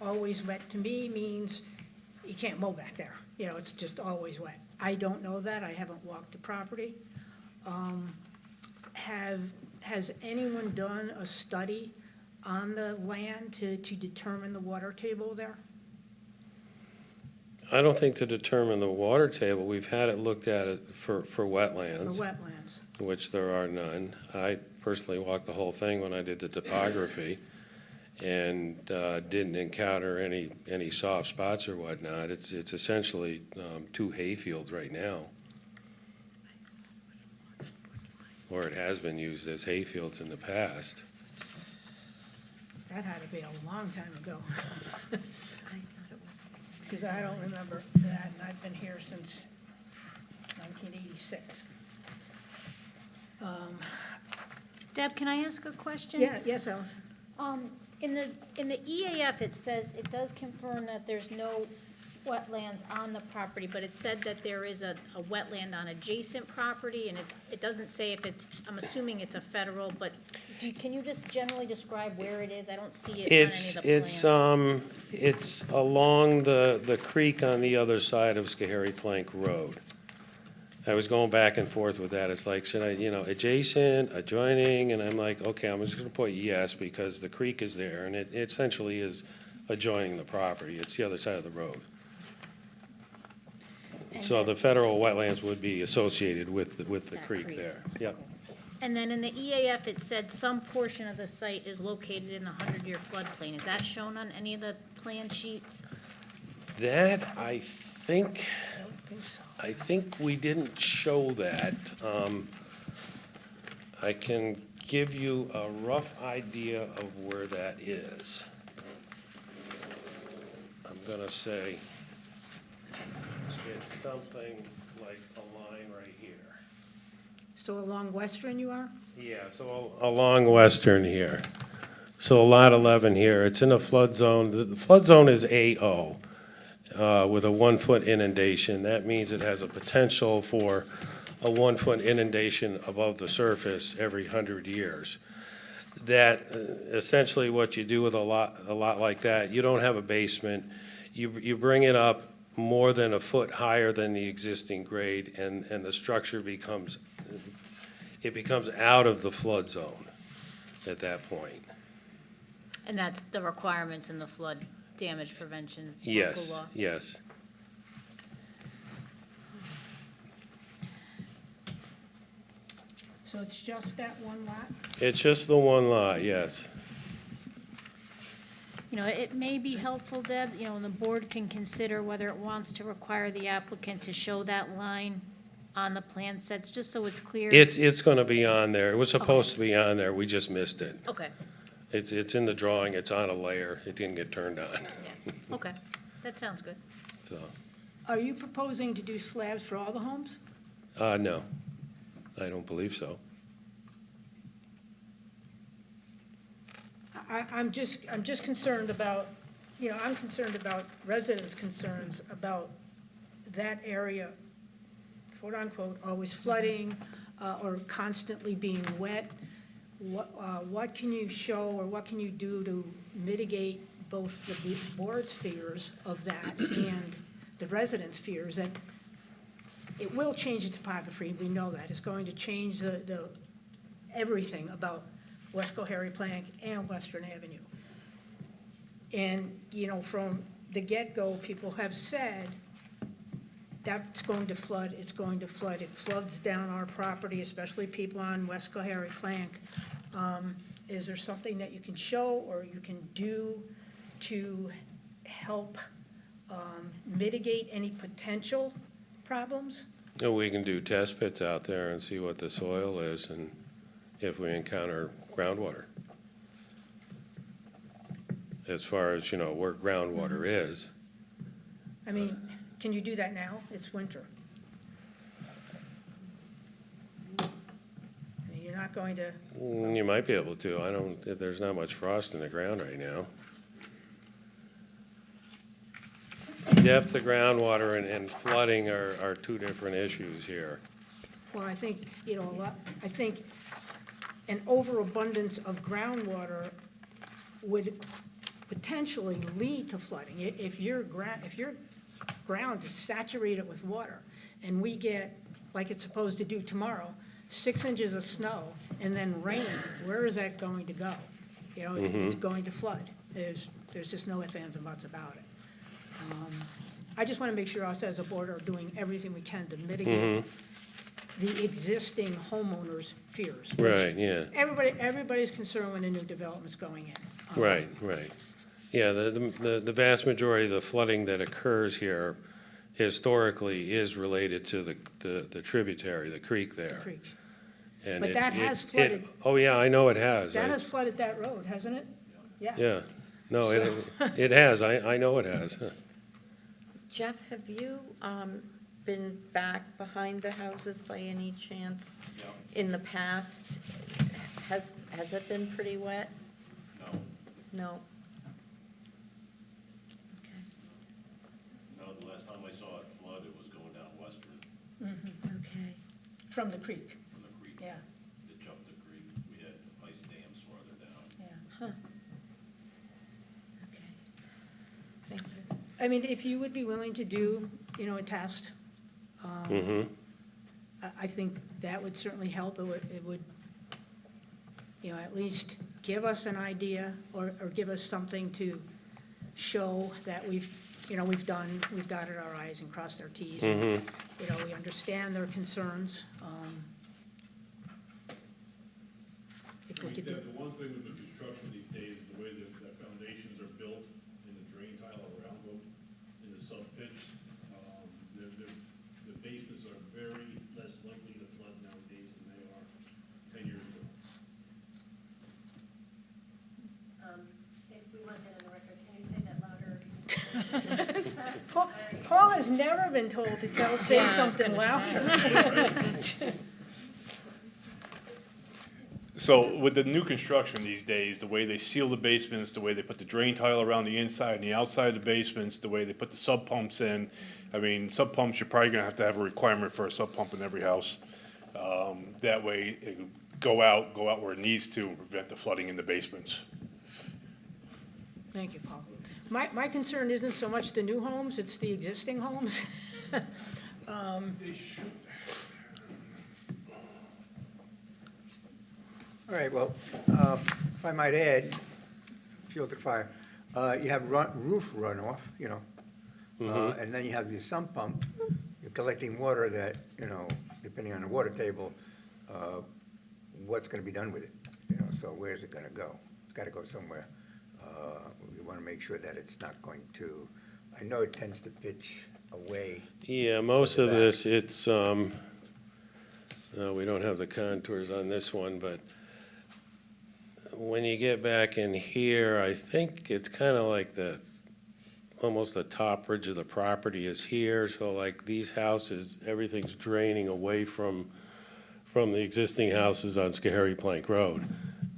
Speaker 2: Always wet to me means you can't mow back there. You know, it's just always wet. I don't know that. I haven't walked the property. Has anyone done a study on the land to determine the water table there?
Speaker 7: I don't think to determine the water table, we've had it looked at it for
Speaker 2: For
Speaker 7: wetlands,
Speaker 2: wetlands?
Speaker 7: which there are none. I personally walked the whole thing when I did the topography, and didn't encounter any soft spots or whatnot. It's essentially 2 hayfields right now, or it has been used as hayfields in the past.
Speaker 2: That had to be a long time ago,
Speaker 1: I thought it was.
Speaker 2: because I don't remember that, and I've been here since 1986.
Speaker 4: Deb, can I ask a question?
Speaker 2: Yeah, yes, Allison?
Speaker 4: In the EAF, it says, it does confirm that there's no wetlands on the property, but it said that there is a wetland on adjacent property, and it doesn't say if it's, I'm assuming it's a federal, but can you just generally describe where it is? I don't see it on any of the plans.
Speaker 7: It's along the creek on the other side of Schoharie Plank Road. I was going back and forth with that. It's like, should I, adjacent, adjoining, and I'm like, okay, I'm just gonna put yes, because the creek is there, and it essentially is adjoining the property. It's the other side of the road. So the federal wetlands would be associated with the
Speaker 4: That
Speaker 7: creek
Speaker 4: creek.
Speaker 7: there. Yep.
Speaker 4: And then in the EAF, it said some portion of the site is located in the 100-year floodplain. Is that shown on any of the plan sheets?
Speaker 7: That, I think,
Speaker 2: I don't think so.
Speaker 7: I think we didn't show that. I can give you a rough idea of where that is. I'm gonna say it's something like a line right here.
Speaker 2: So along Western you are?
Speaker 7: Yeah, so along Western here. So lot 11 here, it's in a flood zone. The flood zone is AO. With a 1-foot inundation. That means it has a potential for a 1-foot inundation above the surface every 100 years. That essentially what you do with a lot like that, you don't have a basement. You bring it up more than a foot higher than the existing grade, and the structure becomes out of the flood zone at that point.
Speaker 4: And that's the requirements in the flood damage prevention local
Speaker 7: Yes,
Speaker 4: law?
Speaker 7: yes.
Speaker 2: So it's just that one lot?
Speaker 7: It's just the one lot, yes.
Speaker 4: It may be helpful, Deb, and the board can consider whether it wants to require the applicant to show that line on the plan sets, just so it's clear.
Speaker 7: It's gonna be on there. It was supposed to be on there. We just missed it.
Speaker 4: Okay,
Speaker 7: It's in the drawing. It's on a layer. It didn't get turned on,
Speaker 4: yeah, okay, that sounds good.
Speaker 7: so,
Speaker 2: Are you proposing to do slabs for all the homes?
Speaker 7: no. I don't believe so.
Speaker 2: I'm just concerned about, I'm concerned about residents' concerns about that area, quote unquote, always flooding, or constantly being wet. What can you show, or what can you do to mitigate both the board's fears of that and the residents' fears that it will change the topography? We know that. It's going to change the everything about West Schoharie Plank and Western Avenue. And, from the get-go, people have said that's going to flood, it's going to flood. It floods down our property, especially people on West Schoharie Plank. Is there something that you can show or you can do to help mitigate any potential problems?
Speaker 7: We can do test pits out there and see what the soil is and if we encounter groundwater. As far as, where groundwater is.
Speaker 2: I mean, can you do that now? It's winter. I mean, you're not going to,
Speaker 7: You might be able to. There's not much frost in the ground right now. Depth of groundwater and flooding are two different issues here.
Speaker 2: well, I think, I think an overabundance of groundwater would potentially lead to flooding. If your ground is saturated with water, and we get, like it's supposed to do tomorrow, 6 inches of snow and then rain, where is that going to go? It's going to flood. There's just no ifs, ands, and buts about it. I just want to make sure us as a board are doing everything we can to mitigate the existing homeowners' fears. which
Speaker 7: Right, yeah.
Speaker 2: Everybody's concerned when a new development's going in.
Speaker 7: Right, right. Yeah, the vast majority of the flooding that occurs here historically is related to the tributary, the creek there.
Speaker 2: Creek.
Speaker 7: And
Speaker 2: But that has
Speaker 7: it-
Speaker 2: flooded.
Speaker 7: Oh, yeah, I know it has.
Speaker 2: That has flooded that road, hasn't it?
Speaker 7: Yeah, no, it has, I know it has.
Speaker 1: Jeff, have you been back behind the houses by any chance? In the past? Has it been pretty wet?
Speaker 10: No,
Speaker 1: No? Okay,
Speaker 10: no, the last time I saw it flood, it was going down Western
Speaker 1: okay.
Speaker 2: From the creek,
Speaker 10: from the creek.
Speaker 2: yeah,
Speaker 10: It jumped the creek. We had ice dams farther down.
Speaker 2: yeah.
Speaker 1: Huh. Okay. Thank you.
Speaker 2: I mean, if you would be willing to do, a test,
Speaker 7: Mm-hmm.
Speaker 2: I think that would certainly help. It would, at least give us an idea or give us something to show that we've dotted our i's and crossed our t's. and, We understand their concerns. If we could do.
Speaker 9: The one thing with the construction these days, the way that the foundations are built and the drain tile around them in the sub pits, the basements are very less likely to flood nowadays than they are 10 years ago.
Speaker 8: If we want that on the record, can you say that louder?
Speaker 2: Paul has never been told to say
Speaker 1: Yeah, I was
Speaker 2: something
Speaker 1: gonna
Speaker 2: louder.
Speaker 9: So with the new construction these days, the way they seal the basements, the way they put the drain tile around the inside and the outside of the basements, the way they put the sub pumps in, I mean, sub pumps, you're probably gonna have to have a requirement for a sub pump in every house. That way, it can go out where it needs to and prevent the flooding in the basements.
Speaker 2: Thank you, Paul. My concern isn't so much the new homes, it's the existing homes.
Speaker 9: They should.
Speaker 5: All right, well, if I might add, if you look at fire, you have roof runoff, and then you have the sump pump. You're collecting water that, depending on the water table, what's gonna be done with it? So where's it gonna go? It's gotta go somewhere. We wanna make sure that it's not going to, I know it tends to pitch away.
Speaker 7: Yeah, most of this, it's, we don't have the contours on this one, but when you get back in here, I think it's kind of like almost the top ridge of the property is here, so like these houses, everything's draining away from the existing houses on Schoharie Plank Road,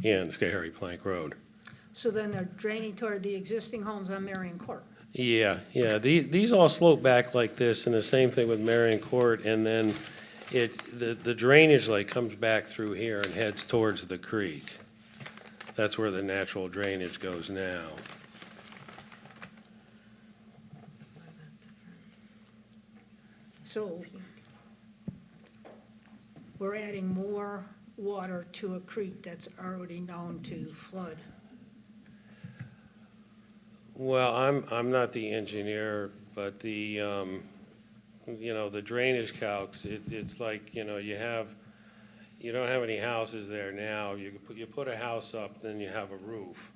Speaker 7: and Schoharie Plank Road.
Speaker 2: So then they're draining toward the existing homes on Marion Court.
Speaker 7: Yeah, these all slope back like this, and the same thing with Marion Court, and then the drainage like comes back through here and heads towards the creek. That's where the natural drainage goes now.
Speaker 2: So we're adding more water to a creek that's already known to flood.
Speaker 7: Well, I'm not the engineer, but the drainage calcs, it's like, you don't have any houses there now. You put a house up, then you have a roof,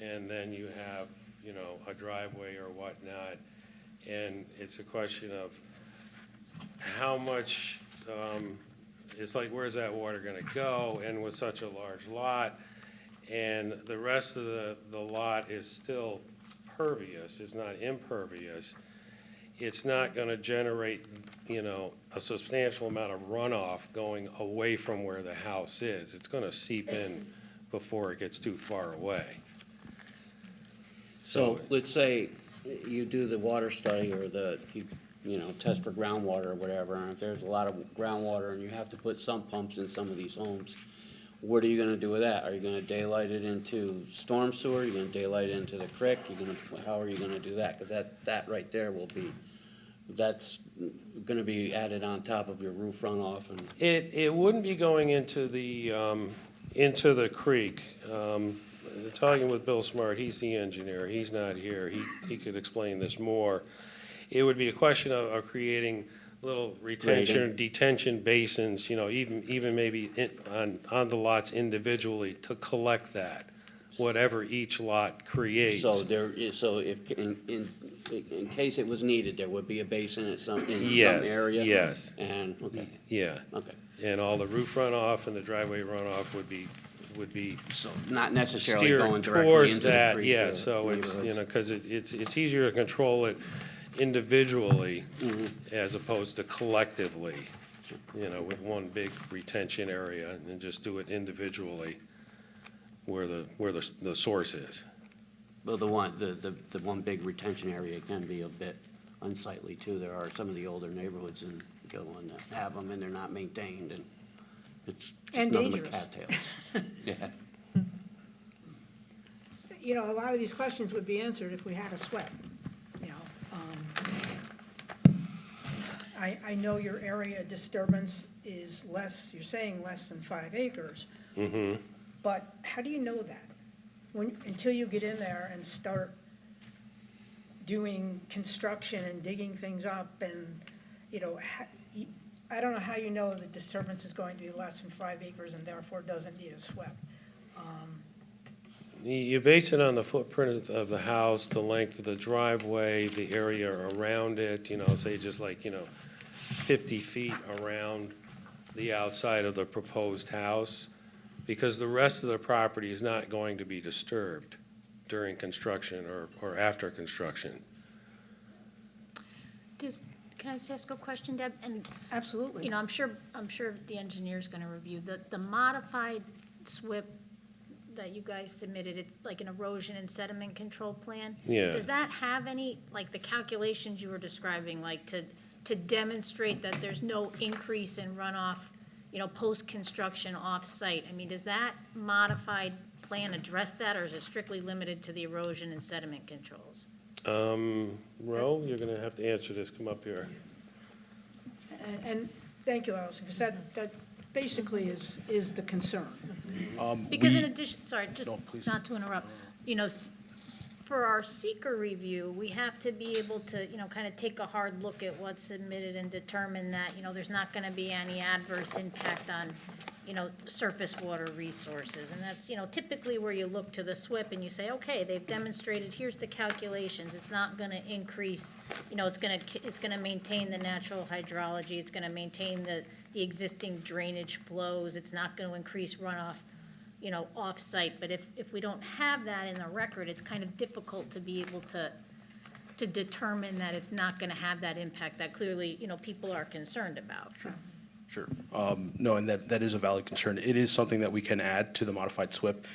Speaker 7: and then you have, a driveway or whatnot. And it's a question of how much, it's like, where's that water gonna go? And with such a large lot, and the rest of the lot is still pervious, it's not impervious, it's not gonna generate, a substantial amount of runoff going away from where the house is. It's gonna seep in before it gets too far away.
Speaker 12: So let's say you do the water study or test for groundwater or whatever, and if there's a lot of groundwater and you have to put sump pumps in some of these homes, what are you gonna do with that? Are you gonna daylight it into storm sewer? Are you gonna daylight it into the creek? How are you gonna do that? Because that right there that's gonna be added on top of your roof runoff and.
Speaker 7: It wouldn't be going into the creek. Talking with Bill Smart, he's the engineer, he's not here, he could explain this more. It would be a question of creating little retention,
Speaker 12: Grading.
Speaker 7: detention basins, you know, even maybe on the lots individually to collect that, whatever each lot creates.
Speaker 12: So there is, so if, in case it was needed, there would be a basin in some
Speaker 7: Yes,
Speaker 12: area?
Speaker 7: yes.
Speaker 12: And, okay,
Speaker 7: Yeah,
Speaker 12: okay.
Speaker 7: and all the roof runoff and the driveway runoff would be
Speaker 12: So not necessarily
Speaker 7: steered
Speaker 12: going directly
Speaker 7: towards
Speaker 12: into the
Speaker 7: that,
Speaker 12: creek
Speaker 7: yeah,
Speaker 12: or
Speaker 7: so it's,
Speaker 12: neighborhoods.
Speaker 7: you know, because it's easier to control it individually as opposed to collectively, you know, with one big retention area, and then just do it individually where the source is.
Speaker 12: Well, the one big retention area can be a bit unsightly too. There are some of the older neighborhoods in Gilliland that have them and they're not maintained and it's
Speaker 2: And
Speaker 12: just nothing but
Speaker 2: dangerous.
Speaker 12: cattails. Yeah.
Speaker 2: You know, a lot of these questions would be answered if we had a SWIP, you know. I know your area disturbance is less, you're saying less than 5 acres. But how do you know that? Until you get in there and start doing construction and digging things up and, you know, I don't know how you know the disturbance is going to be less than 5 acres and therefore doesn't need a SWIP.
Speaker 7: You base it on the footprint of the house, the length of the driveway, the area around it, you know, say just like, you know, 50 feet around the outside of the proposed house, because the rest of the property is not going to be disturbed during construction or after construction.
Speaker 4: Can I just ask a question, Deb? And,
Speaker 2: Absolutely.
Speaker 4: you know, I'm sure the engineer's gonna review the modified SWIP that you guys submitted. It's like an erosion and sediment control plan.
Speaker 7: Yeah.
Speaker 4: Does that have any, like the calculations you were describing, like to demonstrate that there's no increase in runoff, you know, post-construction off-site? I mean, does that modified plan address that, or is it strictly limited to the erosion and sediment controls?
Speaker 7: Ro, you're gonna have to answer this, come up here.
Speaker 2: And thank you, Allison, because that basically is the concern.
Speaker 4: Because in addition, sorry, just
Speaker 11: No, please.
Speaker 4: not to interrupt, you know, for our seeker review, we have to be able to, you know, kind of take a hard look at what's submitted and determine that, you know, there's not going to be any adverse impact on, you know, surface water resources. And that's, you know, typically where you look to the SWIP and you say, okay, they've demonstrated, here's the calculations. It's not going to increase, you know, it's going to maintain the natural hydrology. It's going to maintain the existing drainage flows. It's not going to increase runoff, you know, off-site. But if we don't have that in the record, it's kind of difficult to be able to determine that it's not going to have that impact that clearly, you know, people are concerned about.
Speaker 11: Sure. No, and that is a valid concern. It is something that we can add to the modified SWIP.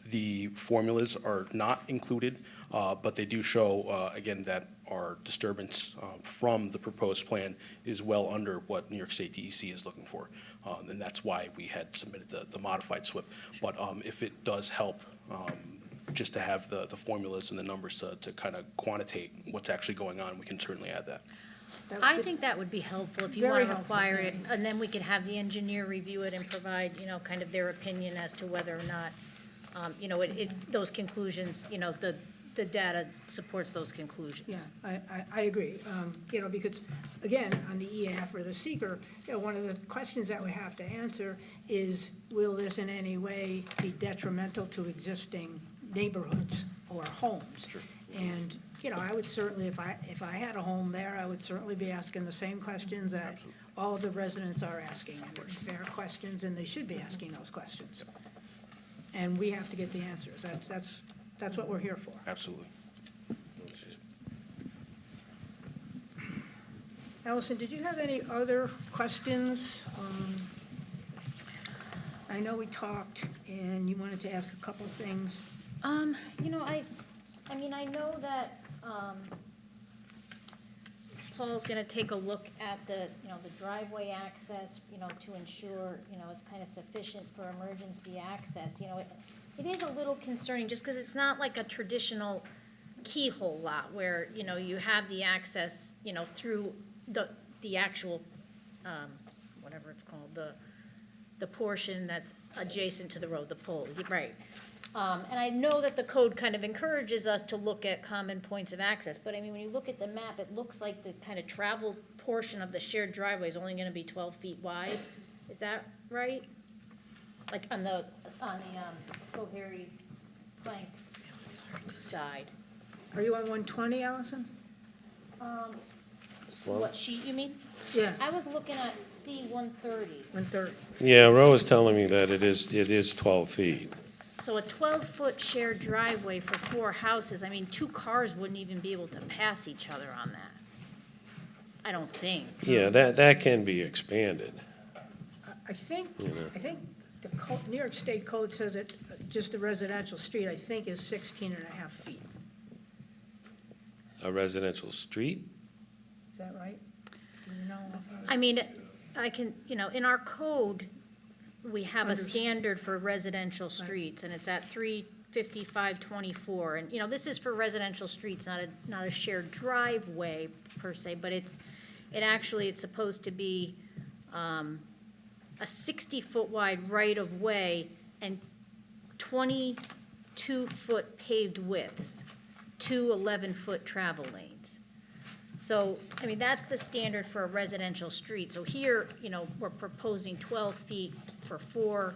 Speaker 11: The formulas are not included, but they do show, again, that our disturbance from the proposed plan is well under what New York State DEC is looking for. And that's why we had submitted the modified SWIP. But if it does help, just to have the formulas and the numbers to kind of quantitate what's actually going on, we can certainly add that.
Speaker 4: I think that would be helpful if you
Speaker 2: Very
Speaker 4: want to
Speaker 2: helpful,
Speaker 4: require it, and then we could have the engineer review it and provide, you know, kind of their opinion as to whether or not, you know, those conclusions, you know, the data supports those conclusions.
Speaker 2: Yeah, I agree. You know, because, again, on the EAF or the seeker, you know, one of the questions that we have to answer is, will this in any way be detrimental to existing neighborhoods or homes? Sure. And, you know, I would certainly, if I had a home there, I would certainly be asking the same questions that all of the residents are asking. And they're fair questions, and they should be asking those questions. And we have to get the answers. That's what we're here for.
Speaker 11: Absolutely.
Speaker 2: Allison, did you have any other questions? I know we talked, and you wanted to ask a couple of things.
Speaker 4: You know, I mean, I know that, Paul's gonna take a look at the, you know, the driveway access, you know, to ensure, you know, it's kind of sufficient for emergency access. You know, it is a little concerning, just because it's not like a traditional keyhole lot where, you know, you have the access, you know, through the actual, whatever it's called, the portion that's adjacent to the road, the pole, right. And I know that the code kind of encourages us to look at common points of access, but I mean, when you look at the map, it looks like the kind of travel portion of the shared driveway is only gonna be 12 feet wide. Is that right? Like on the Schoharie plank side.
Speaker 2: Are you on 120, Allison?
Speaker 4: What sheet you mean?
Speaker 2: Yeah,
Speaker 4: I was looking at C-130.
Speaker 2: 130.
Speaker 7: Yeah, Ro was telling me that it is 12 feet.
Speaker 4: So a 12-foot shared driveway for 4 houses, I mean, 2 cars wouldn't even be able to pass each other on that. I don't think.
Speaker 7: Yeah, that can be expanded.
Speaker 2: I think the New York State Code says it, just a residential street, I think, is 16 and a half feet.
Speaker 7: A residential street?
Speaker 2: Is that right? Do you know?
Speaker 4: I mean, I can, in our code, we have a
Speaker 2: Unders-
Speaker 4: standard for residential streets, and it's at 35524. And, this is for residential streets, not a shared driveway per se, but it's supposed to be a 60-foot wide right-of-way and 22-foot paved widths, 2 11-foot travel lanes. So, I mean, that's the standard for a residential street. So here, we're proposing 12 feet for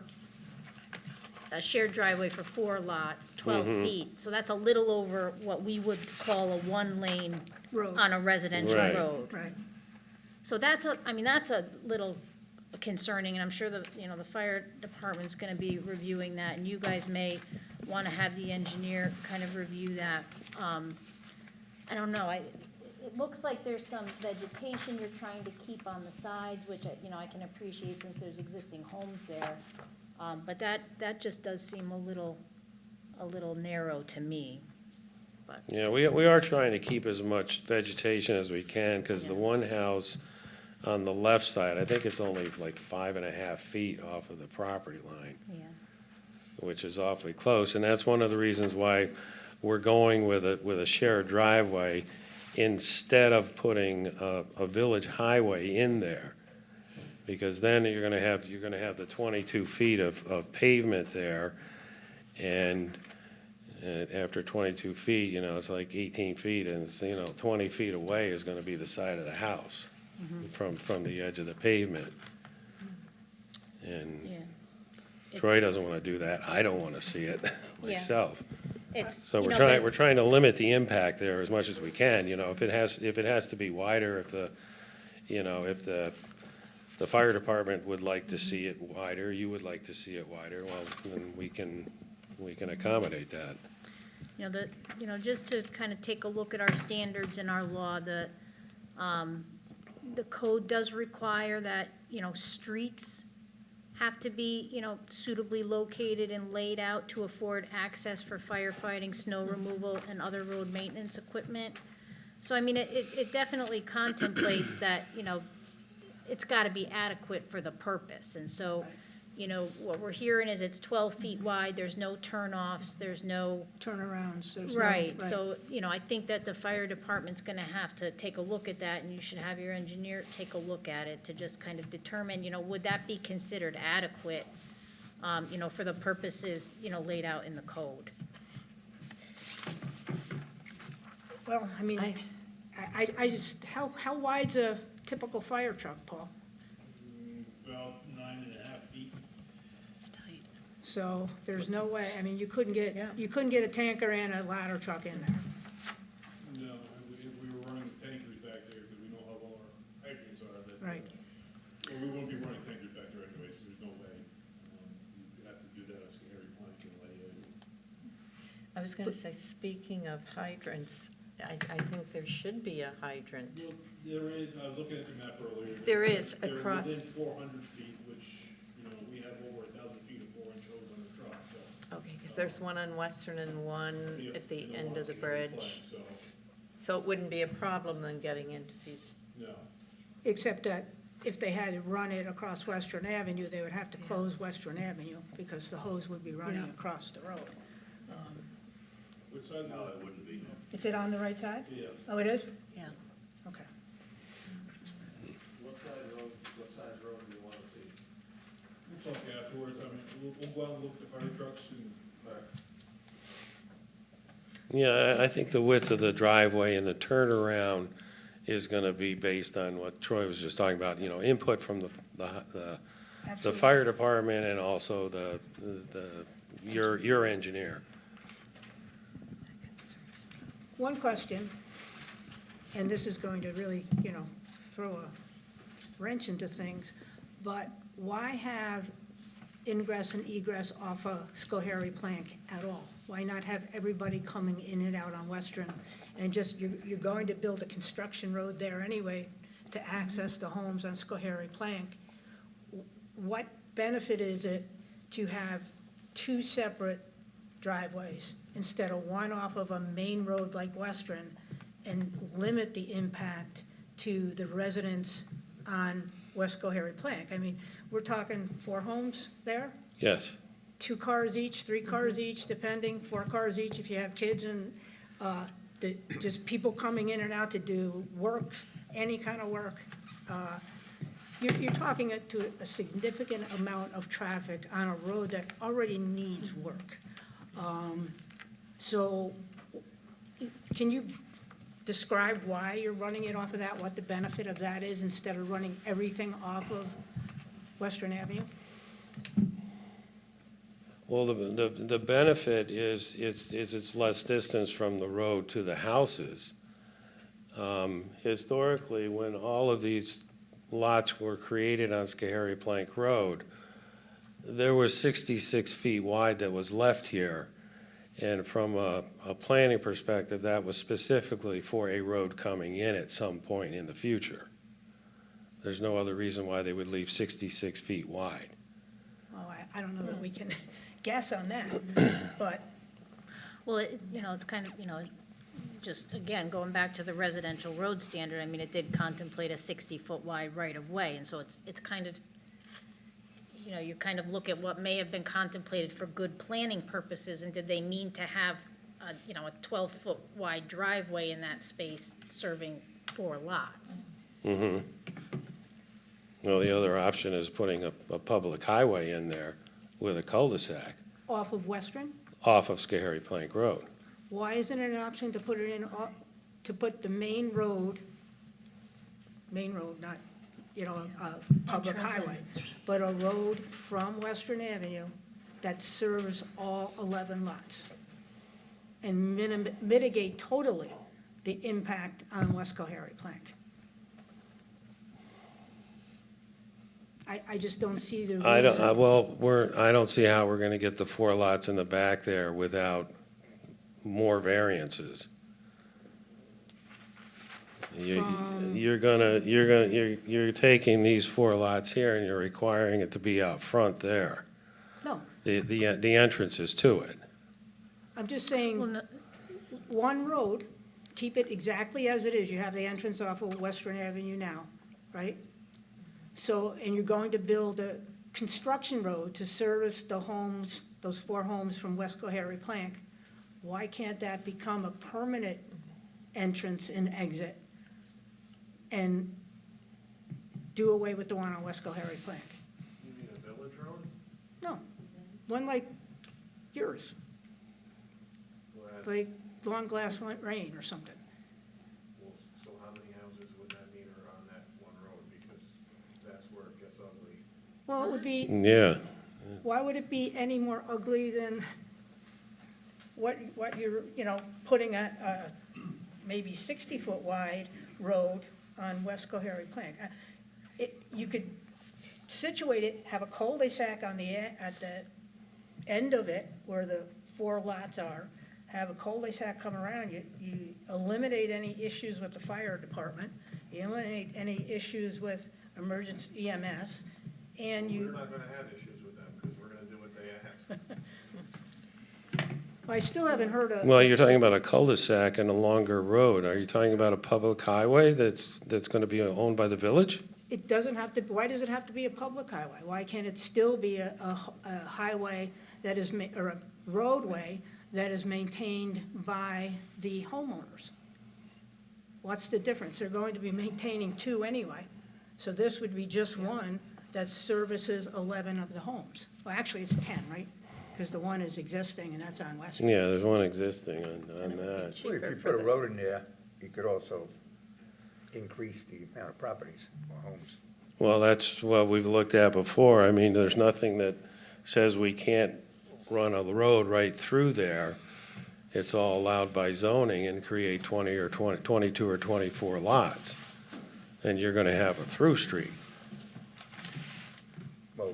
Speaker 4: a shared driveway for 4 lots, 12 feet. So that's a little over what we would call a 1-lane
Speaker 2: Road.
Speaker 4: on a residential
Speaker 7: Right.
Speaker 4: road.
Speaker 2: Right.
Speaker 4: So that's a little concerning, and I'm sure the fire department's gonna be reviewing that, and you guys may wanna have the engineer kind of review that. I don't know, it looks like there's some vegetation you're trying to keep on the sides, which, I can appreciate since there's existing homes there. But that just does seem a little narrow to me.
Speaker 7: Yeah, we are trying to keep as much vegetation as we can, because the one house on the left side, I think it's only like 5.5 feet off of the property line,
Speaker 4: Yeah.
Speaker 7: which is awfully close. And that's one of the reasons why we're going with a shared driveway instead of putting a village highway in there. Because then you're gonna have the 22 feet of pavement there, and after 22 feet, it's like 18 feet, and it's, 20 feet away is gonna be the side of the house from the edge of the pavement. And
Speaker 4: Yeah.
Speaker 7: Troy doesn't wanna do that. I don't wanna see it myself.
Speaker 4: It's,
Speaker 7: So we're trying to limit the impact there as much as we can, if it has to be wider, if the fire department would like to see it wider, you would like to see it wider, well, then we can accommodate that.
Speaker 4: Just to kind of take a look at our standards in our law, the code does require that, streets have to be, suitably located and laid out to afford access for firefighting, snow removal, and other road maintenance equipment. So, I mean, it definitely contemplates that, it's gotta be adequate for the purpose. And so, what we're hearing is it's 12 feet wide, there's no turnoffs, there's no.
Speaker 2: Turnarounds. There's no-
Speaker 4: Right, so, I think that the fire department's gonna have to take a look at that, and you should have your engineer take a look at it to just kind of determine, would that be considered adequate, for the purposes, laid out in the code?
Speaker 2: Well, I mean, I just, how wide's a typical fire truck, Paul?
Speaker 9: About 9.5 feet.
Speaker 3: It's tight.
Speaker 2: So there's no way, I mean, you couldn't get a tanker and a ladder truck in there.
Speaker 9: No, if we were running tankers back there, because we know how long our hydrants are, that.
Speaker 2: Right.
Speaker 9: Well, we won't be running tankers back there anyways, so there's no way. You have to do that on Schoharie Plank and lay in.
Speaker 1: I was gonna say, speaking of hydrants, I think there should be a hydrant.
Speaker 9: Well, there is, I was looking at the map earlier.
Speaker 1: There is
Speaker 9: They're
Speaker 1: across-
Speaker 9: within 400 feet, which, we have over 1,000 feet of 4-inch hose on the truck, so.
Speaker 1: Okay, because there's one on Western and one
Speaker 9: Yeah,
Speaker 1: at the
Speaker 9: and
Speaker 1: end of the
Speaker 9: on Schoharie Plank,
Speaker 1: bridge.
Speaker 9: So,
Speaker 1: So it wouldn't be a problem then getting into these.
Speaker 9: no.
Speaker 2: Except that if they had to run it across Western Avenue, they would have to close Western Avenue because the hose would be running across the road.
Speaker 9: Which side? No, it wouldn't be.
Speaker 2: Is it on the right side?
Speaker 9: Yeah.
Speaker 2: Oh, it is?
Speaker 3: Yeah.
Speaker 2: Okay.
Speaker 9: What size road do you want to see? We'll talk afterwards, I mean, we'll go out and look at the fire trucks and back.
Speaker 7: Yeah, I think the width of the driveway and the turnaround is gonna be based on what Troy was just talking about, you know, input from the
Speaker 2: Absolutely.
Speaker 7: fire department and also your engineer.
Speaker 2: One question, and this is going to really, you know, throw a wrench into things, but why have ingress and egress off of Schoharie Plank at all? Why not have everybody coming in and out on Western? And just, you're going to build a construction road there anyway to access the homes on Schoharie Plank. What benefit is it to have two separate driveways instead of one off of a main road like Western and limit the impact to the residents on West Schoharie Plank? I mean, we're talking 4 homes there,
Speaker 7: Yes.
Speaker 2: 2 cars each, 3 cars each, depending, 4 cars each if you have kids, and just people coming in and out to do work, any kind of work. You're talking to a significant amount of traffic on a road that already needs work. So can you describe why you're running it off of that, what the benefit of that is, instead of running everything off of Western Avenue?
Speaker 7: Well, the benefit is it's less distance from the road to the houses. Historically, when all of these lots were created on Schoharie Plank Road, there was 66 feet wide that was left here. And from a planning perspective, that was specifically for a road coming in at some point in the future. There's no other reason why they would leave 66 feet wide.
Speaker 2: Well, I don't know that we can guess on that, but
Speaker 4: Well, you know, it's kind of, you know, just, again, going back to the residential road standard, I mean, it did contemplate a 60-foot wide right-of-way, and so it's kind of, you know, you kind of look at what may have been contemplated for good planning purposes, and did they mean to have, you know, a 12-foot wide driveway in that space serving 4 lots?
Speaker 7: Mm-hmm. Well, the other option is putting a public highway in there with a cul-de-sac
Speaker 2: off of Western?
Speaker 7: off of Schoharie Plank Road.
Speaker 2: Why isn't it an option to put it in, to put the main road, not, you know, a public highway, but a road from Western Avenue that serves all 11 lots? And mitigate totally the impact on West Schoharie Plank? I just don't see the reason.
Speaker 7: I don't see how we're gonna get the 4 lots in the back there without more variances. You're taking these 4 lots here and you're requiring it to be out front there.
Speaker 2: No,
Speaker 7: The entrances to it.
Speaker 2: I'm just
Speaker 4: Well,
Speaker 2: saying,
Speaker 4: no,
Speaker 2: one road, keep it exactly as it is. You have the entrance off of Western Avenue now, right? So, and you're going to build a construction road to service the homes, those 4 homes from West Schoharie Plank. Why can't that become a permanent entrance and exit and do away with the one on West Schoharie Plank?
Speaker 9: You mean a village road?
Speaker 2: No, one like yours, like Long Glass Lane or something.
Speaker 9: So how many houses would that mean are on that one road? Because that's where it gets ugly.
Speaker 2: Well, it would be,
Speaker 7: Yeah.
Speaker 2: why would it be any more ugly than what you're, you know, putting a maybe 60-foot wide road on West Schoharie Plank? You could situate it, have a cul-de-sac on at the end of it where the 4 lots are, have a cul-de-sac come around, you eliminate any issues with the fire department, you eliminate any issues with emergency EMS, and
Speaker 9: We're
Speaker 2: you,
Speaker 9: not gonna have issues with them, because we're gonna do what they ask.
Speaker 2: I still haven't heard of.
Speaker 7: Well, you're talking about a cul-de-sac and a longer road. Are you talking about a public highway that's gonna be owned by the village?
Speaker 2: It doesn't have to, why does it have to be a public highway? Why can't it still be a highway that is, or a roadway that is maintained by the homeowners? What's the difference? They're going to be maintaining 2 anyway. So this would be just one that services 11 of the homes. Well, actually, it's 10, right? Because the one is existing, and that's on Western.
Speaker 7: Yeah, there's one existing on that.
Speaker 5: Well, if you put a road in there, you could also increase the amount of properties or homes.
Speaker 7: Well, that's what we've looked at before. I mean, there's nothing that says we can't run a road right through there. It's all allowed by zoning and create 20 or 22 or 24 lots. And you're gonna have a through street.
Speaker 5: Well,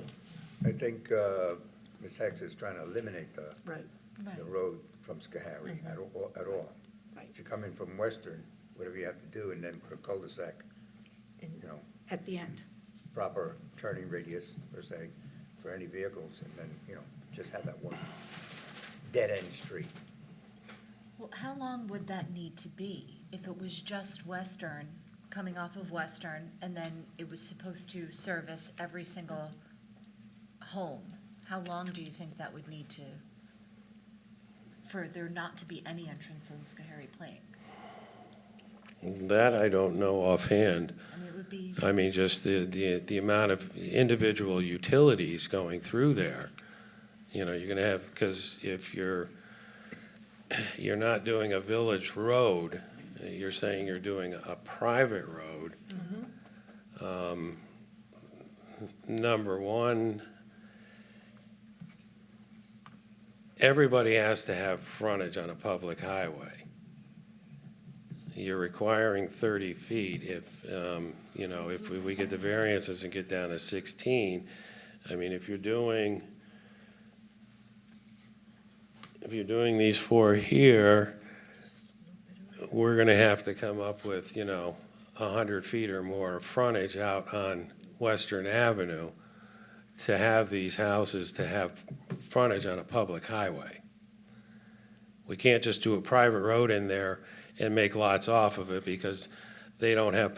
Speaker 5: I think Ms. Hex is trying to eliminate the
Speaker 2: Right.
Speaker 5: road from Schoharie at all.
Speaker 2: Right.
Speaker 5: If you come in from Western, whatever you have to do, and then put a cul-de-sac, you know,
Speaker 2: At the end.
Speaker 5: proper turning radius, per se, for any vehicles, and then, you know, just have that one dead-end street.
Speaker 3: Well, how long would that need to be if it was just Western, coming off of Western, and then it was supposed to service every single home? How long do you think that would need to, for there not to be any entrance on Schoharie Plank?
Speaker 7: That I don't know offhand.
Speaker 3: I mean, it would be,
Speaker 7: I mean, just the amount of individual utilities going through there. You know, you're gonna have, because if you're not doing a village road, you're saying you're doing a private road. Number one, everybody has to have frontage on a public highway. You're requiring 30 feet. If, you know, if we get the variances and get down to 16, I mean, if you're doing these four here, we're gonna have to come up with, you know, 100 feet or more frontage out on Western Avenue to have these houses to have frontage on a public highway. We can't just do a private road in there and make lots off of it because they don't have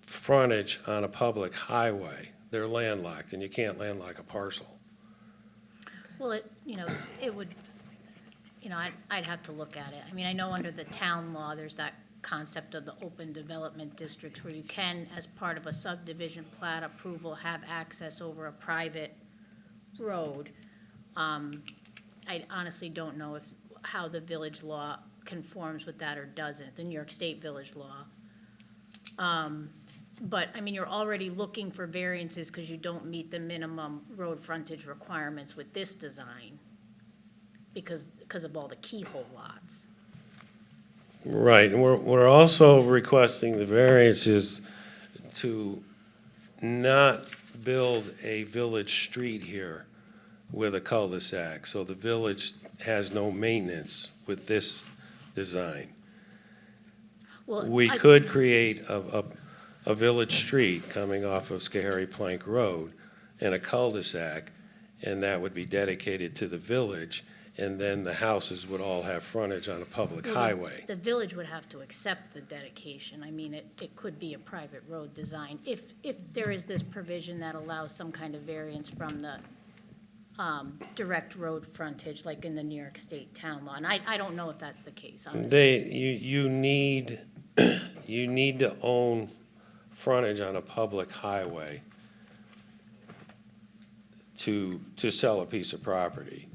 Speaker 7: frontage on a public highway. They're landlocked, and you can't landlock a parcel.
Speaker 4: Well, it would, I'd have to look at it. I mean, I know under the town law, there's that concept of the open development districts where you can, as part of a subdivision plat approval, have access over a private road. I honestly don't know how the village law conforms with that or doesn't, the New York State village law. But, I mean, you're already looking for variances because you don't meet the minimum road frontage requirements with this design because of all the keyhole lots.
Speaker 7: Right, and we're also requesting the variances to not build a village street here with a cul-de-sac, so the village has no maintenance with this design.
Speaker 4: Well,
Speaker 7: We could create a village street coming off of Schoharie Plank Road and a cul-de-sac, and that would be dedicated to the village, and then the houses would all have frontage on a public
Speaker 4: Well,
Speaker 7: highway.
Speaker 4: The village would have to accept the dedication. I mean, it could be a private road design if there is this provision that allows some kind of variance from the direct road frontage, like in the New York State town law. And I don't know if that's the case, honestly.
Speaker 7: You need to own frontage on a public highway to sell a piece of property.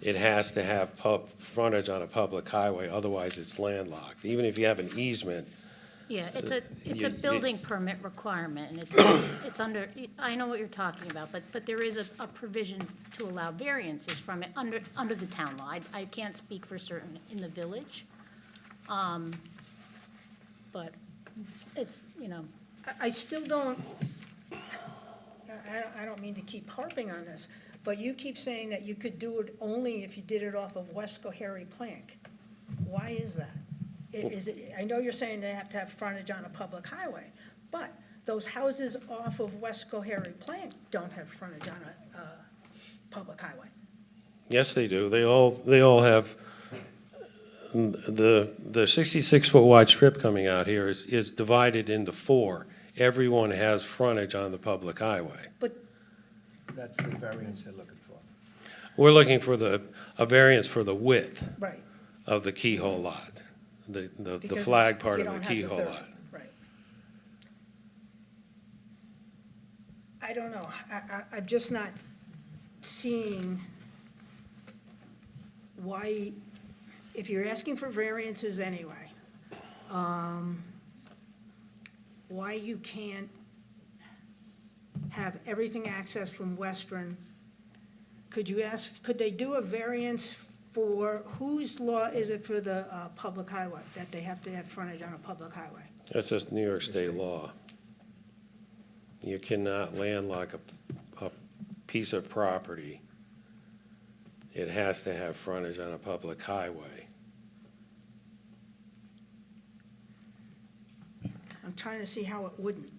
Speaker 7: It has to have frontage on a public highway, otherwise it's landlocked. Even if you have an easement,
Speaker 4: Yeah, it's
Speaker 7: you-
Speaker 4: a building permit requirement, and it's under, I know what you're talking about, but there is a provision to allow variances from it under the town law. I can't speak for certain in the village. But it's,
Speaker 2: I still don't, I don't mean to keep harping on this, but you keep saying that you could do it only if you did it off of West Schoharie Plank. Why is that? I know you're saying they have to have frontage on a public highway, but those houses off of West Schoharie Plank don't have frontage on a public highway.
Speaker 7: yes, they do. They all have, the 66-foot wide strip coming out here is divided into four. Everyone has frontage on the public highway.
Speaker 2: But
Speaker 5: That's the variance they're looking for.
Speaker 7: We're looking for a variance for the width
Speaker 2: right.
Speaker 7: of the keyhole lot, the
Speaker 2: Because
Speaker 7: flag part
Speaker 2: you
Speaker 7: of the
Speaker 2: don't have
Speaker 7: keyhole
Speaker 2: 30,
Speaker 7: lot.
Speaker 2: Right. I don't know. I'm just not seeing why, if you're asking for variances anyway, why you can't have everything accessed from Western. Could they do a variance for, whose law is it for the public highway, that they have to have frontage on a public highway?
Speaker 7: That's just New York State law. You cannot landlock a piece of property. It has to have frontage on a public highway.
Speaker 2: I'm trying to see how it wouldn't.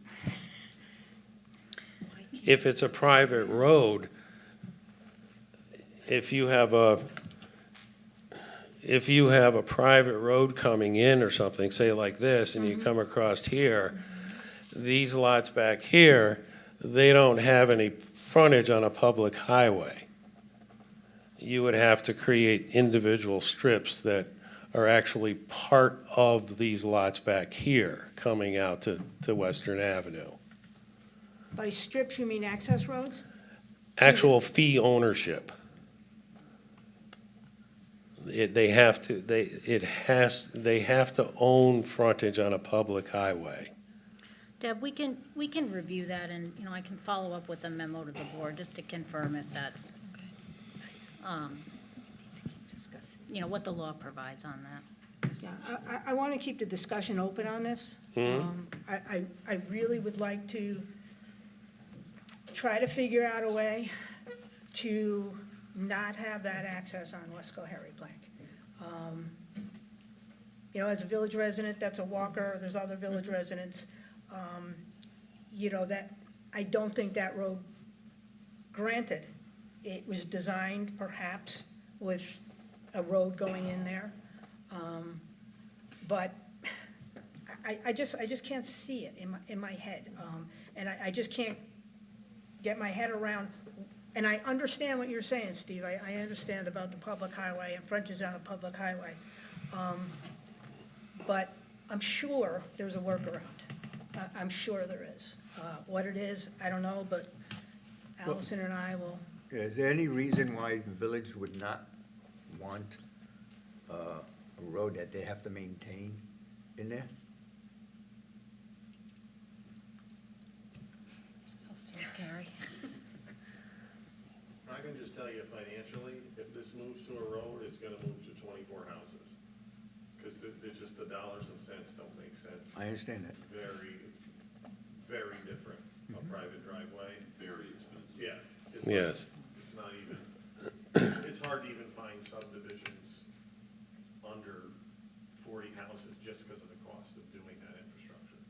Speaker 7: If it's a private road, if you have a private road coming in or something, say like this, and you come across here, these lots back here, they don't have any frontage on a public highway. You would have to create individual strips that are actually part of these lots back here, coming out to Western Avenue.
Speaker 2: By strips, you mean access roads?
Speaker 7: Actual fee ownership. They have to own frontage on a public highway.
Speaker 4: Deb, we can review that, and, you know, I can follow up with a memo to the board just to confirm if that's, you know, what the law provides on that.
Speaker 2: Yeah, I want to keep the discussion open on this. I really would like to try to figure out a way to not have that access on West Harry Plank. You know, as a village resident, that's a walker, there's other village residents, you know, that, I don't think that road, granted, it was designed perhaps with a road going in there, but I just can't see it in my head, and I just can't get my head around. And I understand what you're saying, Steve. I understand about the public highway and frontage on a public highway. But I'm sure there's a workaround. I'm sure there is. What it is, I don't know, but Allison and I will.
Speaker 5: Is there any reason why the village would not want a road that they have to maintain in there?
Speaker 3: Gary?
Speaker 6: I can just tell you financially, if this moves to a road, it's gonna move to 24 houses. Because it's just the dollars and cents don't make sense.
Speaker 5: I understand that.
Speaker 6: Very, very different, a private driveway.
Speaker 10: Very expensive.
Speaker 6: Yeah. It's
Speaker 7: Yes.
Speaker 6: It's not even, it's hard to even find subdivisions under 40 houses just because of the cost of doing that infrastructure.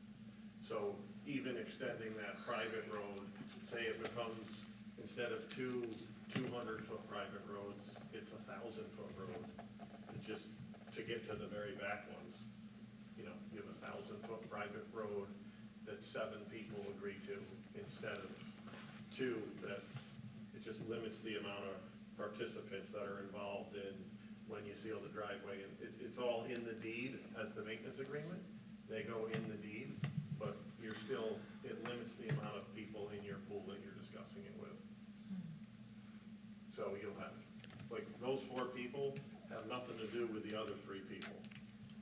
Speaker 6: So even extending that private road, say it becomes, instead of two 200-foot private roads, it's a 1,000-foot road. It just, to get to the very back ones, you know, you have a 1,000-foot private road that 7 people agree to instead of 2, that it just limits the amount of participants that are involved in when you seal the driveway. And it's all in the deed as the maintenance agreement. They go in the deed, but you're still, it limits the amount of people in your pool that you're discussing it with. So you'll have, like, those 4 people have nothing to do with the other 3 people.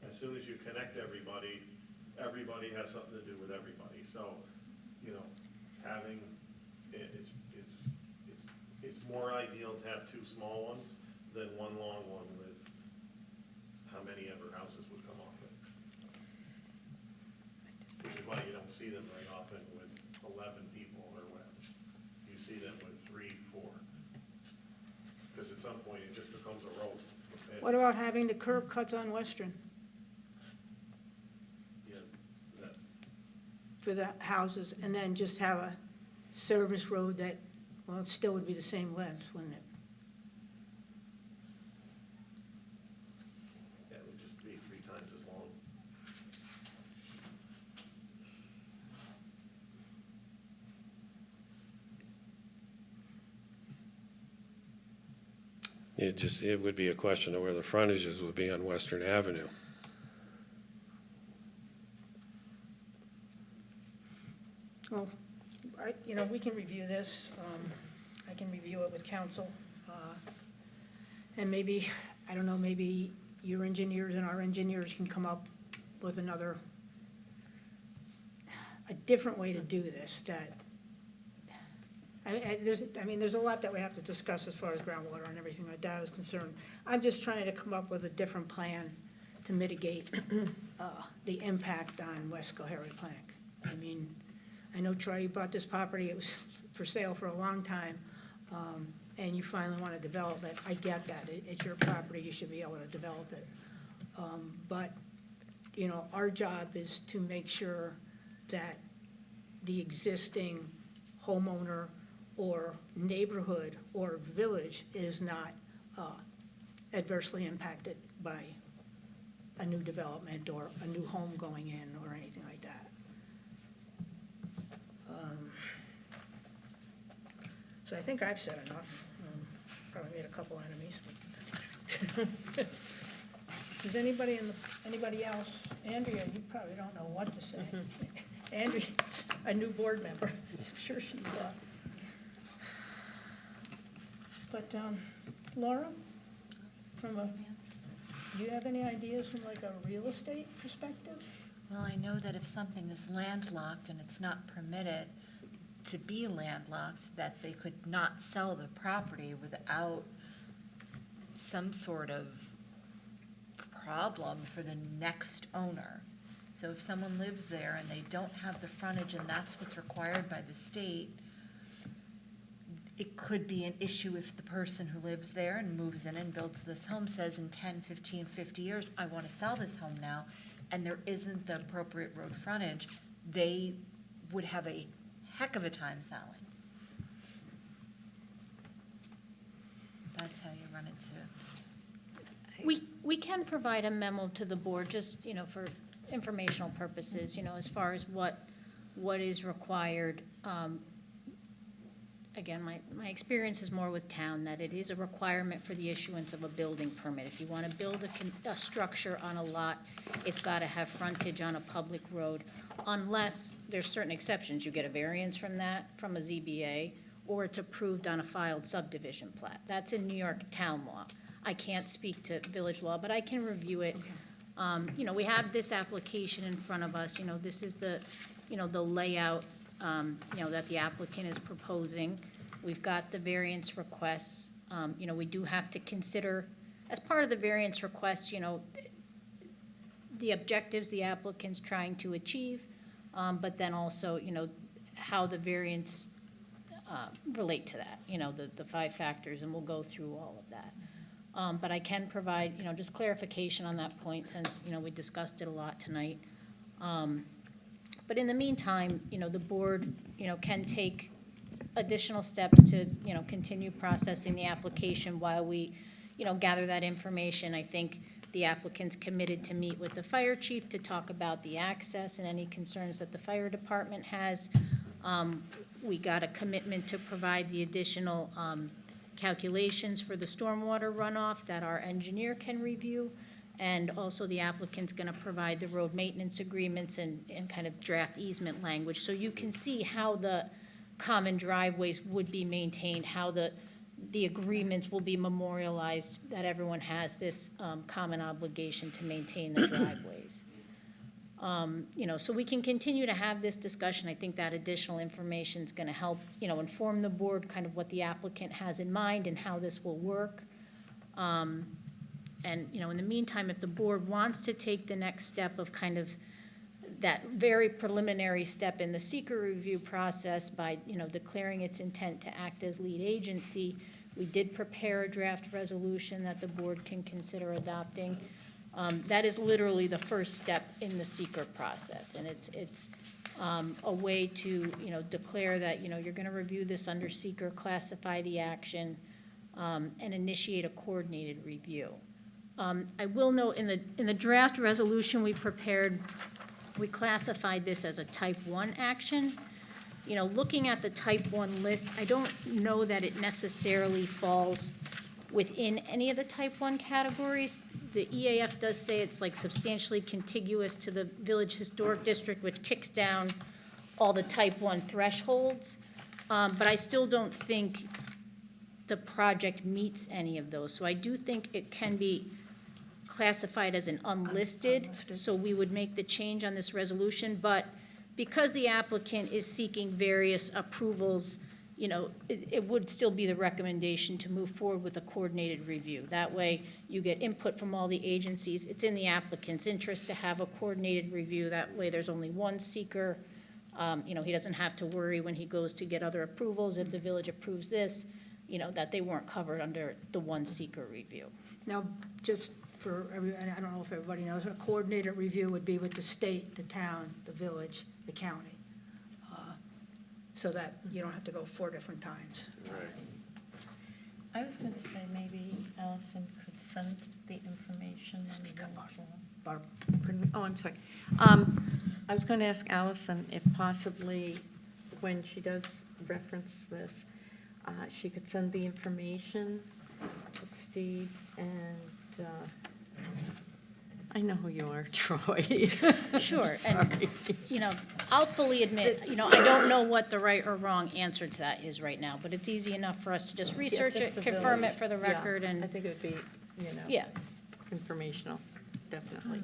Speaker 6: As soon as you connect everybody, everybody has something to do with everybody. So, you know, having, it's more ideal to have 2 small ones than 1 long one with how many ever houses would come off it. Which is why you don't see them very often with 11 people or whatever. You see them with 3, 4. Because at some point, it just becomes a road. And,
Speaker 2: What about having the curb cuts on Western
Speaker 6: yeah, that,
Speaker 2: for the houses, and then just have a service road that, well, it still would be the same length, wouldn't it?
Speaker 6: that would just be 3 times as long.
Speaker 7: It would be a question of where the frontages would be on Western Avenue.
Speaker 2: Well, you know, we can review this. I can review it with council. And maybe, I don't know, maybe your engineers and our engineers can come up with a different way to do this that, there's a lot that we have to discuss as far as groundwater and everything like that is concerned. I'm just trying to come up with a different plan to mitigate the impact on West Schoharie Plank. I mean, I know, Troy, you bought this property, it was for sale for a long time, and you finally want to develop it. I get that, it's your property, you should be able to develop it. But, you know, our job is to make sure that the existing homeowner or neighborhood or village is not adversely impacted by a new development or a new home going in or anything like that. So I think I've said enough. Probably made a couple enemies. Does anybody else? Andrea, you probably don't know what to say. Andrea's a new board member. I'm sure she's But Laura, do you have any ideas from like a real estate perspective?
Speaker 3: Well, I know that if something is landlocked and it's not permitted to be landlocked, that they could not sell the property without some sort of problem for the next owner. So if someone lives there and they don't have the frontage and that's what's required by the state, it could be an issue if the person who lives there and moves in and builds this home says in 10, 15, 50 years, I want to sell this home now, and there isn't the appropriate road frontage, they would have a heck of a time selling. That's how you run into.
Speaker 4: We can provide a memo to the board, just, you know, for informational purposes, you know, as far as what is required. Again, my experience is more with town, that it is a requirement for the issuance of a building permit. If you want to build a structure on a lot, it's got to have frontage on a public road, unless there's certain exceptions. You get a variance from that, from a ZBA, or it's approved on a filed subdivision plat. That's in New York town law. I can't speak to village law, but I can review it. You know, we have this application in front of us. You know, this is the, you know, the layout, you know, that the applicant is proposing. We've got the variance requests. You know, we do have to consider, as part of the variance requests, you know, the objectives the applicant's trying to achieve, but then also, you know, how the variance relate to that, you know, the 5 factors, and we'll go through all of that. But I can provide, you know, just clarification on that point, since, you know, we discussed it a lot tonight. But in the meantime, you know, the board, you know, can take additional steps to, you know, continue processing the application while we, you know, gather that information. I think the applicant's committed to meet with the fire chief to talk about the access and any concerns that the fire department has. We got a commitment to provide the additional calculations for the stormwater runoff that our engineer can review. And also the applicant's going to provide the road maintenance agreements and kind of draft easement language. So you can see how the common driveways would be maintained, how the agreements will be memorialized, that everyone has this common obligation to maintain the driveways. You know, so we can continue to have this discussion. I think that additional information is going to help, you know, inform the board kind of what the applicant has in mind and how this will work. And, you know, in the meantime, if the board wants to take the next step of kind of that very preliminary step in the seeker review process by, you know, declaring its intent to act as lead agency, we did prepare a draft resolution that the board can consider adopting. That is literally the first step in the seeker process, and it's a way to, you know, declare that, you know, you're going to review this under seeker, classify the action, and initiate a coordinated review. I will note in the draft resolution we prepared, we classified this as a type 1 action. You know, looking at the type 1 list, I don't know that it necessarily falls within any of the type 1 categories. The EAF does say it's like substantially contiguous to the Village Historic District, which kicks down all the type 1 thresholds. But I still don't think the project meets any of those. So I do think it can be classified as an unlisted,
Speaker 2: Unlisted.
Speaker 4: so we would make the change on this resolution, but because the applicant is seeking various approvals, you know, it would still be the recommendation to move forward with a coordinated review. That way, you get input from all the agencies. It's in the applicant's interest to have a coordinated review. That way, there's only one seeker. You know, he doesn't have to worry when he goes to get other approvals, if the village approves this, you know, that they weren't covered under the one seeker review.
Speaker 2: Now, just for everyone, I don't know if everybody knows, a coordinated review would be with the state, the town, the village, the county, so that you don't have to go 4 different times.
Speaker 1: I was going to say maybe Allison could send the information.
Speaker 2: Speak up,
Speaker 1: Barb. Oh, I'm sorry. I was going to ask Allison if possibly, when she does reference this, she could send the information to Steve and, I know who you are, Troy.
Speaker 4: Sure,
Speaker 1: I'm
Speaker 4: and, you know, I'll fully admit, you know, I don't know what the right or wrong answer to that is right now, but it's easy enough for us to just research
Speaker 1: just
Speaker 4: it,
Speaker 1: the
Speaker 4: confirm
Speaker 1: village.
Speaker 4: it for the
Speaker 1: Yeah,
Speaker 4: record,
Speaker 1: I
Speaker 4: and,
Speaker 1: think it would be, you know.
Speaker 4: yeah.
Speaker 1: Informational, definitely.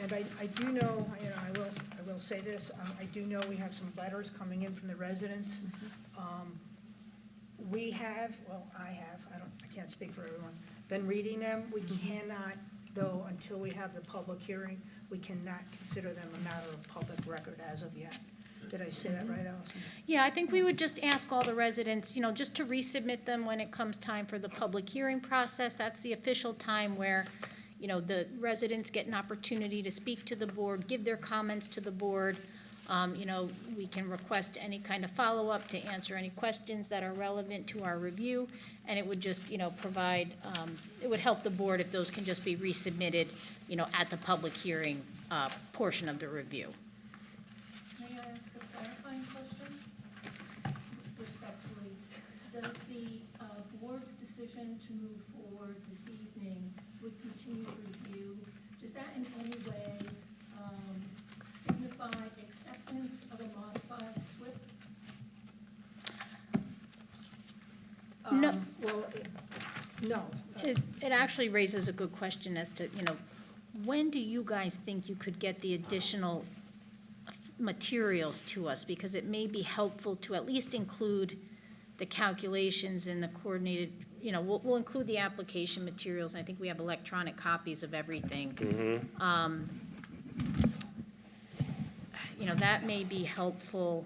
Speaker 2: And I do know, you know, I will say this, I do know we have some letters coming in from the residents. We have, well, I can't speak for everyone, been reading them. We cannot, though, until we have the public hearing, we cannot consider them a matter of public record as of yet. Did I say that right, Allison?
Speaker 4: Yeah, I think we would just ask all the residents, you know, just to resubmit them when it comes time for the public hearing process. That's the official time where, you know, the residents get an opportunity to speak to the board, give their comments to the board. You know, we can request any kind of follow-up to answer any questions that are relevant to our review, and it would just, you know, provide, it would help the board if those can just be resubmitted, you know, at the public hearing portion of the review.
Speaker 8: May I ask a clarifying question? Respectfully, does the board's decision to move forward this evening with continued review, does that in any way signify acceptance of a modified SWIP?
Speaker 4: No.
Speaker 2: Well, no.
Speaker 4: It actually raises a good question as to, you know, when do you guys think you could get the additional materials to us? Because it may be helpful to at least include the calculations and the coordinated, you know, we'll include the application materials. I think we have electronic copies of everything. You know, that may be helpful,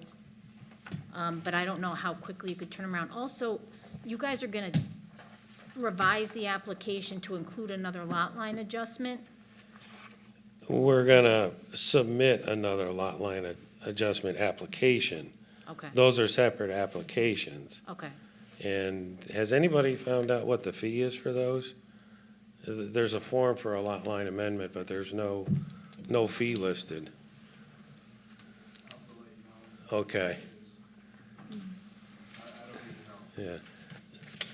Speaker 4: but I don't know how quickly you could turn around. Also, you guys are going to revise the application to include another lot line adjustment?
Speaker 7: We're gonna submit another lot line adjustment application.
Speaker 4: Okay,
Speaker 7: Those are separate applications.
Speaker 4: okay.
Speaker 7: And has anybody found out what the fee is for those? There's a form for a lot line amendment, but there's no fee listed. Okay. Yeah.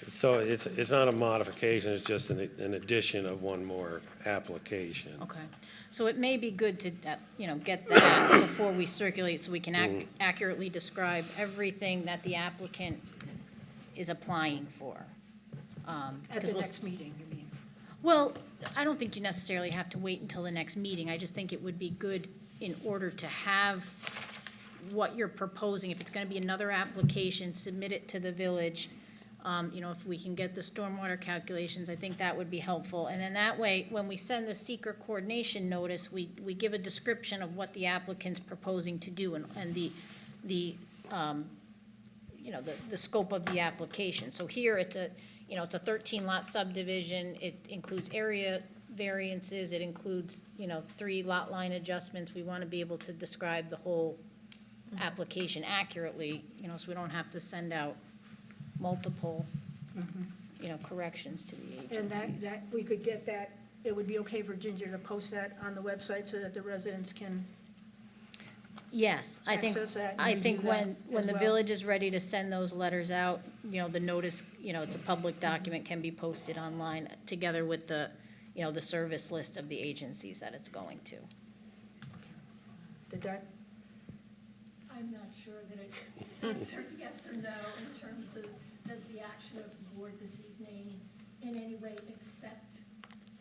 Speaker 7: So it's not a modification, it's just an addition of one more application.
Speaker 4: Okay, so it may be good to, you know, get that before we circulate, so we can accurately describe everything that the applicant is applying for.
Speaker 2: At
Speaker 4: 'Cause
Speaker 2: the
Speaker 4: we'll
Speaker 2: next meeting, you mean?
Speaker 4: Well, I don't think you necessarily have to wait until the next meeting. I just think it would be good in order to have what you're proposing. If it's gonna be another application, submit it to the village. You know, if we can get the stormwater calculations, I think that would be helpful. And then that way, when we send the seeker coordination notice, we give a description of what the applicant's proposing to do and the you know, the scope of the application. So here, it's a 13-lot subdivision. It includes area variances. It includes, you know, 3 lot line adjustments. We want to be able to describe the whole application accurately, you know, so we don't have to send out multiple, you know, corrections to the
Speaker 2: And
Speaker 4: agencies.
Speaker 2: that, we could get that, it would be okay for Ginger to post that on the website so that the residents can,
Speaker 4: Yes, I think,
Speaker 2: access that and
Speaker 4: I think
Speaker 2: review that
Speaker 4: when
Speaker 2: as
Speaker 4: the
Speaker 2: well.
Speaker 4: village is ready to send those letters out, you know, the notice, you know, it's a public document, can be posted online together with the, you know, the service list of the agencies that it's going to.
Speaker 2: did that,
Speaker 8: I'm not sure that it answered yes or no in terms of, does the action of the board this evening in any way accept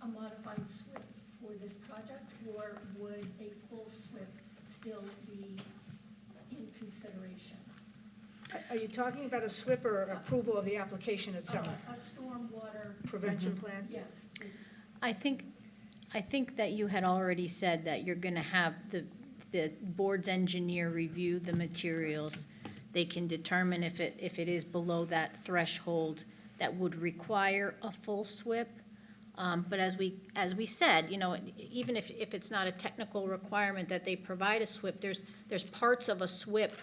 Speaker 8: a modified SWIP for this project, or would a full SWIP still be in consideration?
Speaker 2: Are you talking about a SWIP or approval of the application itself?
Speaker 8: A stormwater,
Speaker 2: Prevention plan?
Speaker 8: yes, please.
Speaker 4: I think that you had already said that you're gonna have the board's engineer review the materials. They can determine if it is below that threshold that would require a full SWIP. But as we said, you know, even if it's not a technical requirement that they provide a SWIP, there's parts of a SWIP,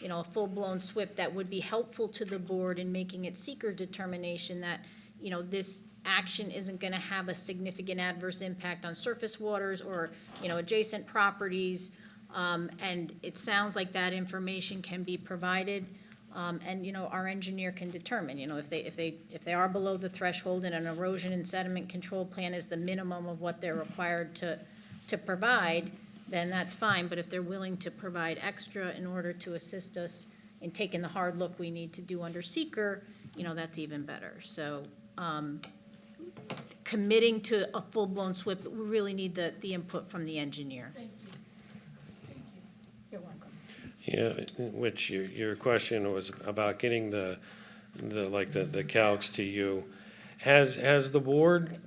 Speaker 4: you know, a full-blown SWIP that would be helpful to the board in making its seeker determination that, you know, this action isn't gonna have a significant adverse impact on surface waters or, you know, adjacent properties. And it sounds like that information can be provided. And, you know, our engineer can determine, you know, if they are below the threshold and an erosion and sediment control plan is the minimum of what they're required to provide, then that's fine. But if they're willing to provide extra in order to assist us in taking the hard look we need to do under seeker, you know, that's even better. So, committing to a full-blown SWIP, we really need the input from the engineer.
Speaker 8: Thank you. Thank you.
Speaker 2: You're welcome.
Speaker 7: Yeah, which your question was about getting the calcs to you. Has the board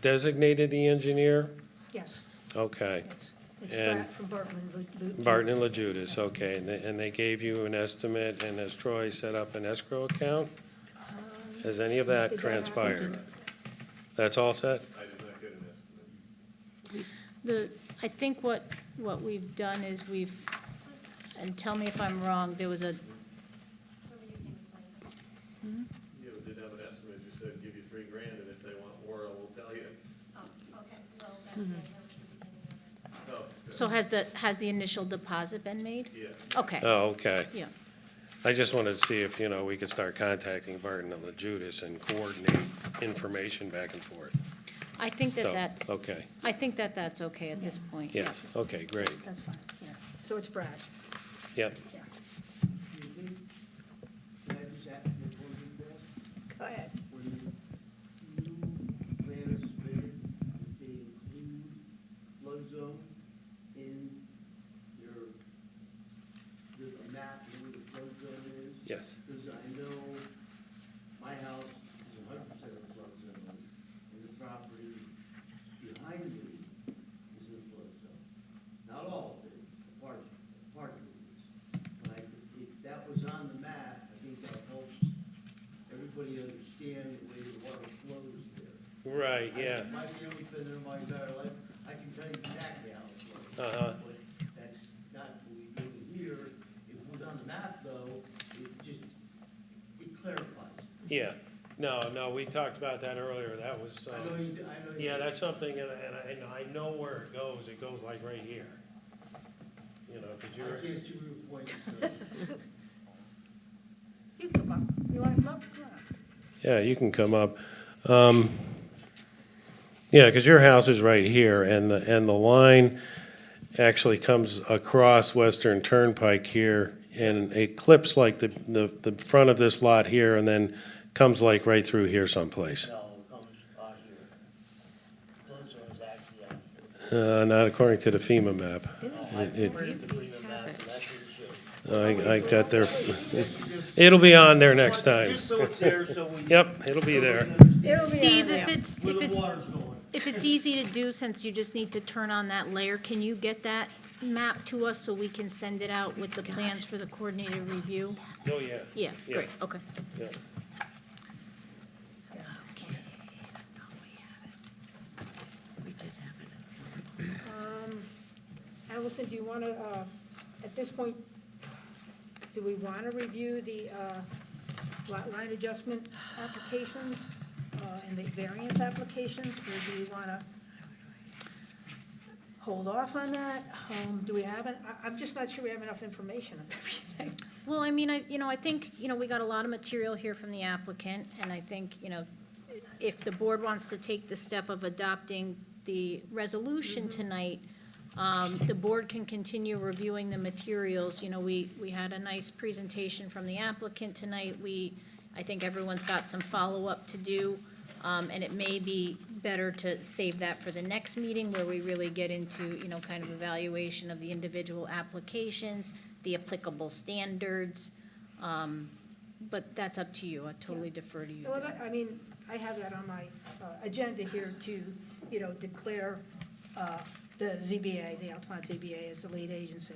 Speaker 7: designated the engineer?
Speaker 2: Yes,
Speaker 7: Okay.
Speaker 2: it's
Speaker 7: And-
Speaker 2: Brad from Barton.
Speaker 7: Barton and LaJudas, okay, and they gave you an estimate, and has Troy set up an escrow account? Has any of that
Speaker 2: Did that happen?
Speaker 7: transpired? That's all set?
Speaker 6: I did not get an estimate.
Speaker 4: I think what we've done is and tell me if I'm wrong, there was a,
Speaker 6: You did have an estimate, you said give you $3,000, and if they want more, we'll tell you.
Speaker 8: Oh, okay, well, that's what I know at the beginning of it.
Speaker 6: Oh,
Speaker 4: so has the initial deposit been made?
Speaker 6: yeah.
Speaker 4: Okay,
Speaker 7: Oh, okay.
Speaker 4: yeah.
Speaker 7: I just wanted to see if, you know, we could start contacting Barton and LaJudas and coordinate information back and forth.
Speaker 4: I think
Speaker 7: So,
Speaker 4: that's
Speaker 7: okay,
Speaker 4: that's okay at this point. Yeah,
Speaker 7: yes, okay, great,
Speaker 2: That's fine, yeah. So it's Brad.
Speaker 7: yep.
Speaker 13: Excuse me? Can I just ask you one detail?
Speaker 2: Go ahead.
Speaker 13: When you plan a submitted, did they include flood zone in your, the map of where the flood zone is?
Speaker 7: Yes.
Speaker 13: Because I know my house is 100% of the flood zone, and the property behind me is in the flood zone. Not all of it, part of it is. But if that was on the map, I think that helps everybody understand the way the water flows there.
Speaker 7: Right, yeah.
Speaker 13: My family's been there my entire life, I can tell you exactly how it flows.
Speaker 7: Uh-huh.
Speaker 13: But that's not what we do here. If it was on the map, though, it clarifies.
Speaker 7: Yeah, no, we talked about that earlier, that was,
Speaker 13: I know you, I know you.
Speaker 7: yeah, that's something, and I know where it goes like right here. You know, because
Speaker 13: I
Speaker 7: you're,
Speaker 13: can't see where your point is, so.
Speaker 2: You come up. You want to come up? Come on.
Speaker 7: yeah, you can come up. Yeah, because your house is right here, and the line actually comes across Western Turnpike here, and it clips like the front of this lot here, and then comes like right through here someplace.
Speaker 13: No, it comes out here. Flood zone is actually out here.
Speaker 7: Not according to the FEMA map. It- I got there, it'll be on there next time.
Speaker 13: Just so it's there, so we.
Speaker 7: Yep, it'll be there.
Speaker 4: Steve,
Speaker 2: Yeah.
Speaker 13: Where the water's going.
Speaker 4: if it's easy to do, since you just need to turn on that layer, can you get that map to us so we can send it out with the plans for the coordinated review?
Speaker 7: Oh, yeah.
Speaker 4: Yeah,
Speaker 7: Yeah.
Speaker 4: great, okay.
Speaker 7: Yeah.
Speaker 2: Allison, do you want to, at this point, do we want to review the lot line adjustment applications and the variance applications? Or do we want to hold off on that? Do we have, I'm just not sure we have enough information on everything.
Speaker 4: Well, I mean, I think, we got a lot of material here from the applicant, and I think, if the board wants to take the step of adopting the resolution tonight, the board can continue reviewing the materials. We had a nice presentation from the applicant tonight. We I think everyone's got some follow-up to do, and it may be better to save that for the next meeting where we really get into, you know, kind of evaluation of the individual applications, the applicable standards. But that's up to you. I totally defer to you.
Speaker 2: Well,
Speaker 4: Deb.
Speaker 2: I mean, I have that on my agenda here to, you know, declare the ZBA, the Altamont ZBA as the lead agency.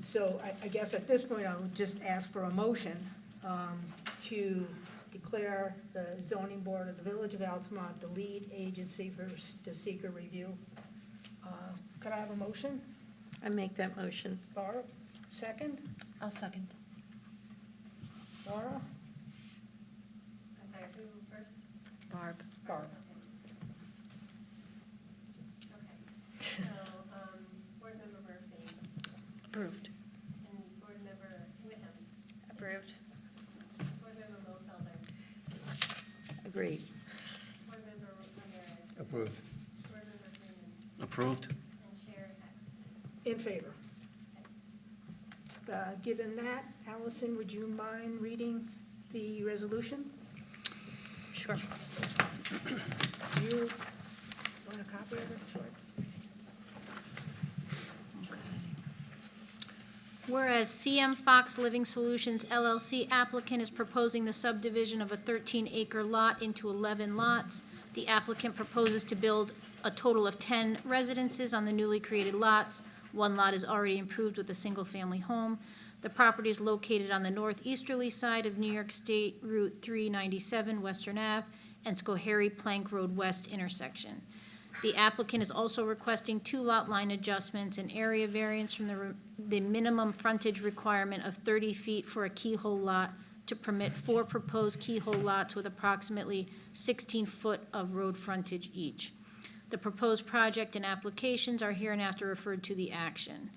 Speaker 2: So I guess at this point, I would just ask for a motion to declare the zoning board of the Village of Altamont the lead agency for the seeker review. Could I have a motion?
Speaker 1: I make that motion.
Speaker 2: Barb, second?
Speaker 3: I'll second.
Speaker 2: Laura?
Speaker 14: I'm sorry, who first?
Speaker 3: Barb.
Speaker 2: Barb.
Speaker 14: Okay. So, Board Member Murphy
Speaker 3: Approved.
Speaker 14: and Board Member Whittam,
Speaker 3: Approved.
Speaker 14: Board Member Mofelder,
Speaker 1: Agreed.
Speaker 14: Board Member Ramirez,
Speaker 5: Approved.
Speaker 14: Board Member Freeman,
Speaker 12: Approved?
Speaker 14: and Chair Heck.
Speaker 2: In favor. Given that, Allison, would you mind reading the resolution?
Speaker 4: Sure.
Speaker 2: Do you want a copy of it? Sure.
Speaker 4: Whereas CM Fox Living Solutions LLC applicant is proposing the subdivision of a 13-acre lot into 11 lots. The applicant proposes to build a total of 10 residences on the newly created lots. One lot is already improved with a single-family home. The property is located on the northeasterly side of New York State Route 397, Western Ave, and Schoharie Plank Road West intersection. The applicant is also requesting 2 lot line adjustments and area variance from the minimum frontage requirement of 30 feet for a keyhole lot to permit 4 proposed keyhole lots with approximately 16 foot of road frontage each. The proposed project and applications are hereinafter referred to the action.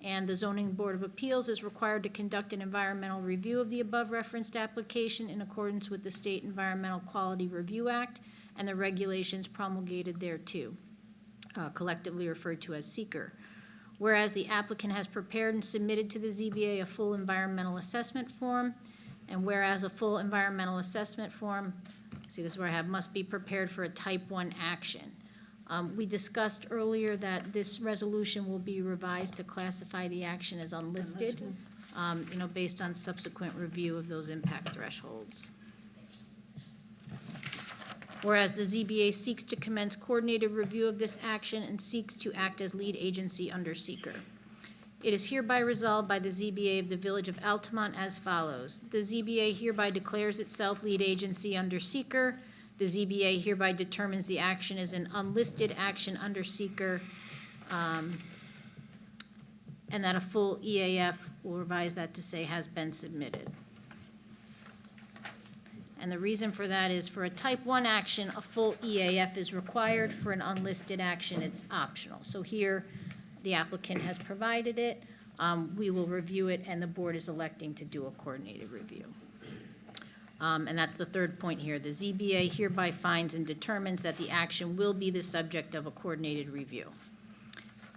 Speaker 4: And the Zoning Board of Appeals is required to conduct an environmental review of the above referenced application in accordance with the State Environmental Quality Review Act and the regulations promulgated thereto, collectively referred to as seeker. Whereas the applicant has prepared and submitted to the ZBA a full environmental assessment form, and whereas a full environmental assessment form, see, this is where I have, must be prepared for a type 1 action. We discussed earlier that this resolution will be revised to classify the action as unlisted, you know, based on subsequent review of those impact thresholds. Whereas the ZBA seeks to commence coordinated review of this action and seeks to act as lead agency under seeker. It is hereby resolved by the ZBA of the Village of Altamont as follows. The ZBA hereby declares itself lead agency under seeker. The ZBA hereby determines the action is an unlisted action under seeker, and that a full EAF, will revise that to say, has been submitted. And the reason for that is for a type 1 action, a full EAF is required. For an unlisted action, it's optional. So here, the applicant has provided it. We will review it, and the board is electing to do a coordinated review. And that's the third point here. The ZBA hereby finds and determines that the action will be the subject of a coordinated review.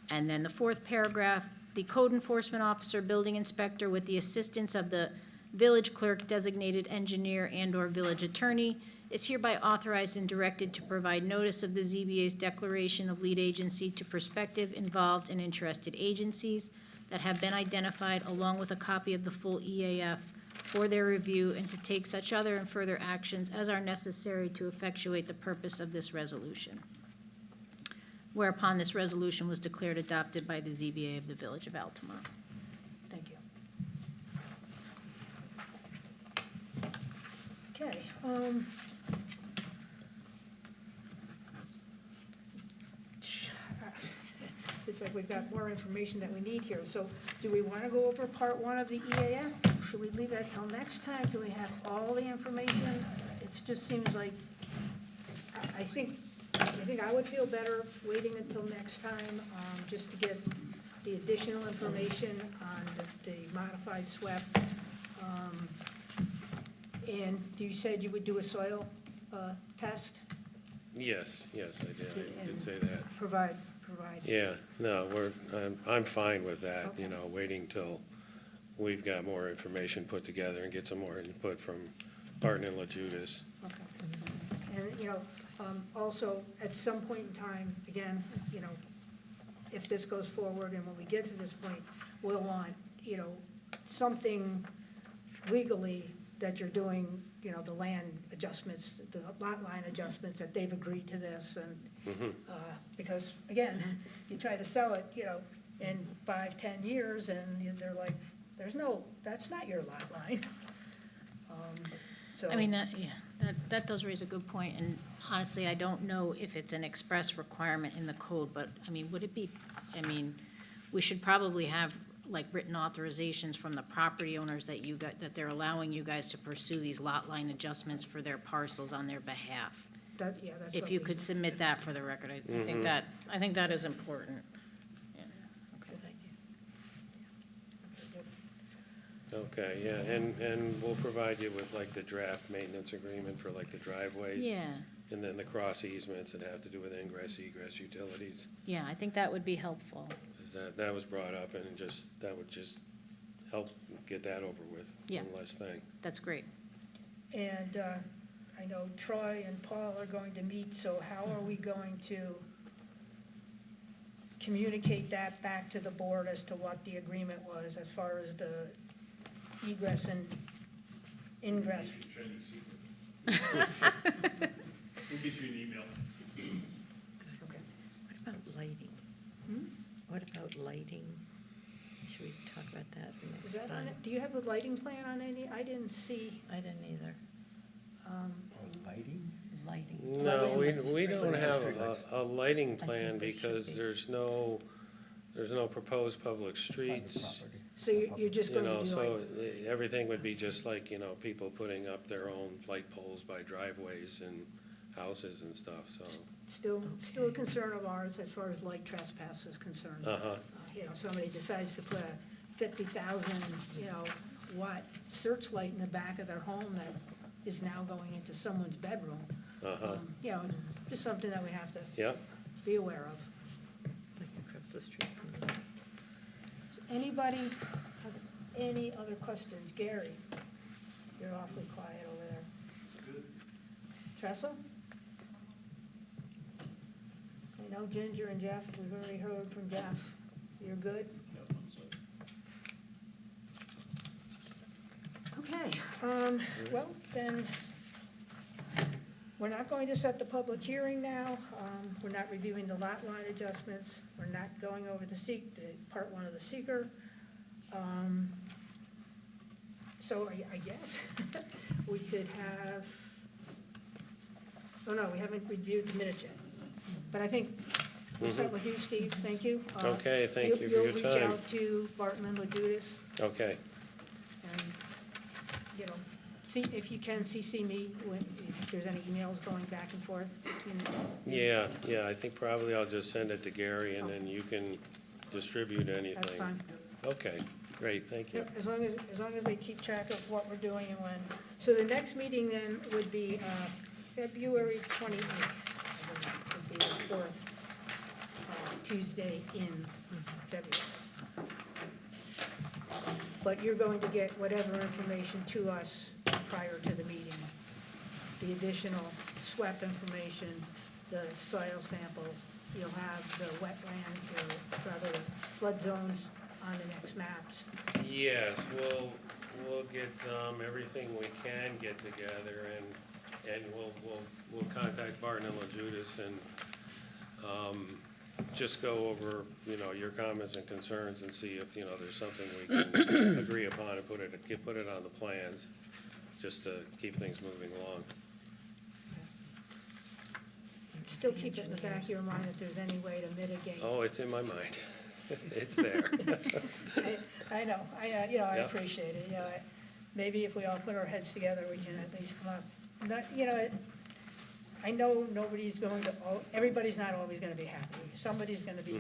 Speaker 4: And then the fourth paragraph, the code enforcement officer, building inspector, with the assistance of the village clerk, designated engineer, and/or village attorney, is hereby authorized and directed to provide notice of the ZBA's declaration of lead agency to prospective, involved, and interested agencies that have been identified, along with a copy of the full EAF for their review, and to take such other and further actions as are necessary to effectuate the purpose of this resolution. Whereupon this resolution was declared adopted by the ZBA of the Village of Altamont.
Speaker 2: Thank you. Okay. It's like we've got more information that we need here. So do we want to go over part 1 of the EAF? Should we leave that till next time? Do we have all the information? It just seems like, I think I would feel better waiting until next time, just to get the additional information on the modified SWEP. And you said you would do a soil test?
Speaker 7: Yes, I did. I
Speaker 2: And
Speaker 7: did say that.
Speaker 2: Provide.
Speaker 7: Yeah, no, I'm fine with that, you
Speaker 2: Okay.
Speaker 7: know, waiting till we've got more information put together and get some more input from Barton and LaJudas.
Speaker 2: Okay. And, also, at some point in time, again, if this goes forward and when we get to this point, we'll want, something legally that you're doing, the land adjustments, the lot line adjustments, that they've agreed to this, and, because, again, you try to sell it, in 5-10 years, and they're like, that's not your lot line. So.
Speaker 4: I mean, that does raise a good point, and honestly, I don't know if it's an express requirement in the code, but, I mean, would it be, we should probably have, like, written authorizations from the property owners that they're allowing you guys to pursue these lot line adjustments for their parcels on their behalf.
Speaker 2: That's
Speaker 4: If
Speaker 2: what
Speaker 4: you
Speaker 2: we
Speaker 4: could
Speaker 2: need.
Speaker 4: submit that for the record, I think that is important. Yeah.
Speaker 1: Good idea.
Speaker 7: Okay, yeah, and we'll provide you with like the draft maintenance agreement for like the driveways.
Speaker 4: Yeah,
Speaker 7: And then the cross easements that have to do with ingress, egress utilities.
Speaker 4: yeah, I think that would be helpful.
Speaker 7: 'Cause that was brought up and that would just help get that over with.
Speaker 4: Yeah.
Speaker 7: One less thing.
Speaker 4: That's great.
Speaker 2: And I know Troy and Paul are going to meet, so how are we going to communicate that back to the board as to what the agreement was as far as the egress and ingress?
Speaker 9: Chinese secret. We'll get you an email.
Speaker 2: Okay.
Speaker 1: What about lighting? What about lighting? Should we talk about that
Speaker 2: Is
Speaker 1: next
Speaker 2: that on
Speaker 1: time?
Speaker 2: it? Do you have a lighting plan on any? I didn't see.
Speaker 1: I didn't either.
Speaker 5: Lighting?
Speaker 1: Lighting.
Speaker 7: No, we
Speaker 1: Lighting.
Speaker 7: don't have a lighting
Speaker 1: I
Speaker 7: plan
Speaker 1: think there should
Speaker 7: because
Speaker 1: be.
Speaker 7: there's no proposed public streets.
Speaker 2: So you're just
Speaker 7: You
Speaker 2: going
Speaker 7: know,
Speaker 2: to do
Speaker 7: so
Speaker 2: like,
Speaker 7: everything would be just like, people putting up their own light poles by driveways and houses and stuff, so.
Speaker 2: still a concern of ours as far as light trespass is concerned.
Speaker 7: Uh-huh.
Speaker 2: Somebody decides to put a 50,000, watt searchlight in the back of their home that is now going into someone's bedroom.
Speaker 7: Uh-huh.
Speaker 2: Just something that we have to
Speaker 7: Yep.
Speaker 2: be aware of.
Speaker 1: Like across the street from me.
Speaker 2: Does anybody have any other questions? Gary, you're awfully quiet over there. Tressa? I know Ginger and Jeff, we've already heard from Jeff. You're good? Okay, well, then, we're not going to set the public hearing now. We're not reviewing the lot line adjustments. We're not going over the part one of the seeker. So I guess we could have, oh no, we haven't reviewed the minutes yet. But I think we'll start with you, Steve, thank you.
Speaker 7: Okay, thank you for your
Speaker 2: You'll reach
Speaker 7: time.
Speaker 2: out to Barton and LaJudas,
Speaker 7: Okay,
Speaker 2: and, see, if you can, CC me if there's any emails going back and forth.
Speaker 7: yeah, I think probably I'll just send it to Gary and then you can distribute anything.
Speaker 2: That's fine.
Speaker 7: Okay, great, thank you.
Speaker 2: Yep, as long as we keep track of what we're doing and when. So the next meeting then would be February 28th, would be the fourth Tuesday in February. But you're going to get whatever information to us prior to the meeting. The additional SWEP information, the soil samples, you'll have the wetland, or rather the flood zones on the next maps.
Speaker 7: Yes, we'll get everything we can get together and we'll contact Barton and LaJudas and just go over, your comments and concerns and see if, there's something we can agree upon and put it on the plans, just to keep things moving along.
Speaker 2: Still keep it in the back of your mind if there's any way to mitigate.
Speaker 7: Oh, it's in my mind. It's there.
Speaker 2: I know, I
Speaker 7: Yeah.
Speaker 2: appreciate it, maybe if we all put our heads together, we can at least come up. I know nobody's everybody's not always gonna be happy. Somebody's gonna be,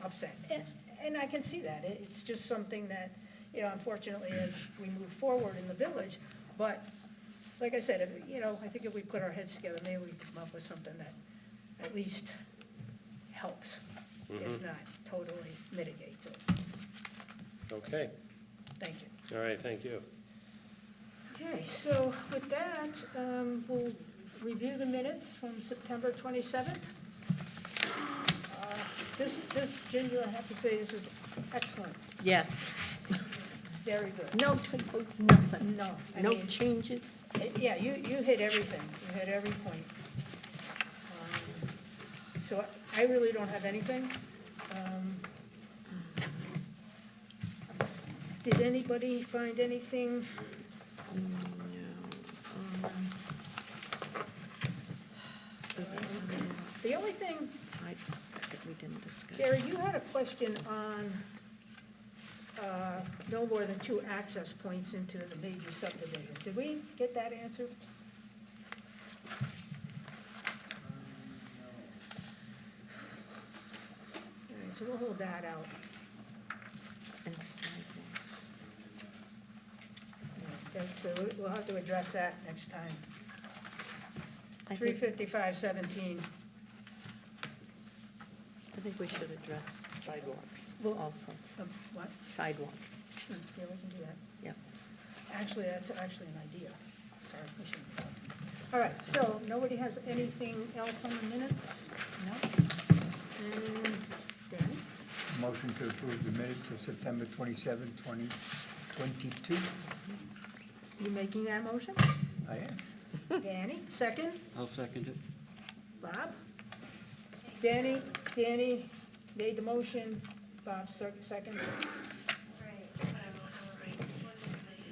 Speaker 2: upset. And I can see that. It's just something that, unfortunately, as we move forward in the village, but like I said, I think if we put our heads together, maybe we can come up with something that at least helps, if not totally mitigates it.
Speaker 7: Okay,
Speaker 2: Thank you.
Speaker 7: All right, thank you.
Speaker 2: Okay, so with that, we'll review the minutes from September 27th. This, Ginger, I have to say, this was excellent,
Speaker 1: Yes.
Speaker 2: very good.
Speaker 1: No typos, nothing.
Speaker 2: No, I
Speaker 1: No
Speaker 2: mean,
Speaker 1: changes.
Speaker 2: yeah, you hit everything, you hit every point. So I really don't have anything. Did anybody find anything? The only thing,
Speaker 1: Sidewalk that we didn't discuss.
Speaker 2: Gary, you had a question on no more than 2 access points into the major subdivision. Did we get that answered? All right, so we'll hold that out.
Speaker 1: And sidewalks.
Speaker 2: Okay, so we'll have to address that next time.
Speaker 1: I think
Speaker 2: 355-17.
Speaker 1: we should address sidewalks
Speaker 2: Well-
Speaker 1: also.
Speaker 2: What?
Speaker 1: Sidewalks,
Speaker 2: Yeah, we can do that.
Speaker 1: yeah.
Speaker 2: Actually, that's actually an idea. Sorry, we shouldn't have done that. All right, so nobody has anything else on the minutes? No? Danny?
Speaker 5: Motion to approve the minutes of September 27, 2022.
Speaker 2: You making that motion?
Speaker 5: I am.
Speaker 2: Danny, second?
Speaker 12: I'll second it.
Speaker 2: Bob? Danny made the motion, Bob second.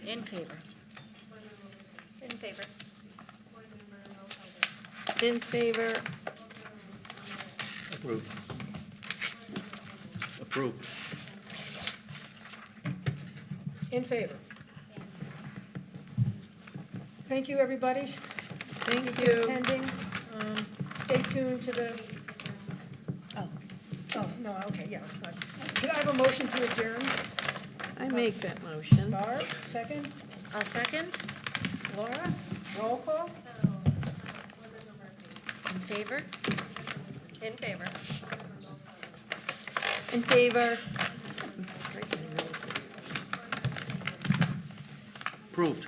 Speaker 3: In favor.
Speaker 4: In favor.
Speaker 1: In favor,
Speaker 5: Approved.
Speaker 12: Approved.
Speaker 2: In favor. Thank you, everybody.
Speaker 1: thank
Speaker 2: For
Speaker 1: you.
Speaker 2: attending. Stay tuned to the,
Speaker 3: Oh,
Speaker 2: no, okay, yeah. Could I have a motion to adjourn?
Speaker 1: I make that motion.
Speaker 2: Barb, second.
Speaker 3: I'll second.
Speaker 2: Laura, roll call?
Speaker 3: In favor?
Speaker 4: In favor.
Speaker 1: In favor.
Speaker 12: Approved.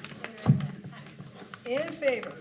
Speaker 2: In favor.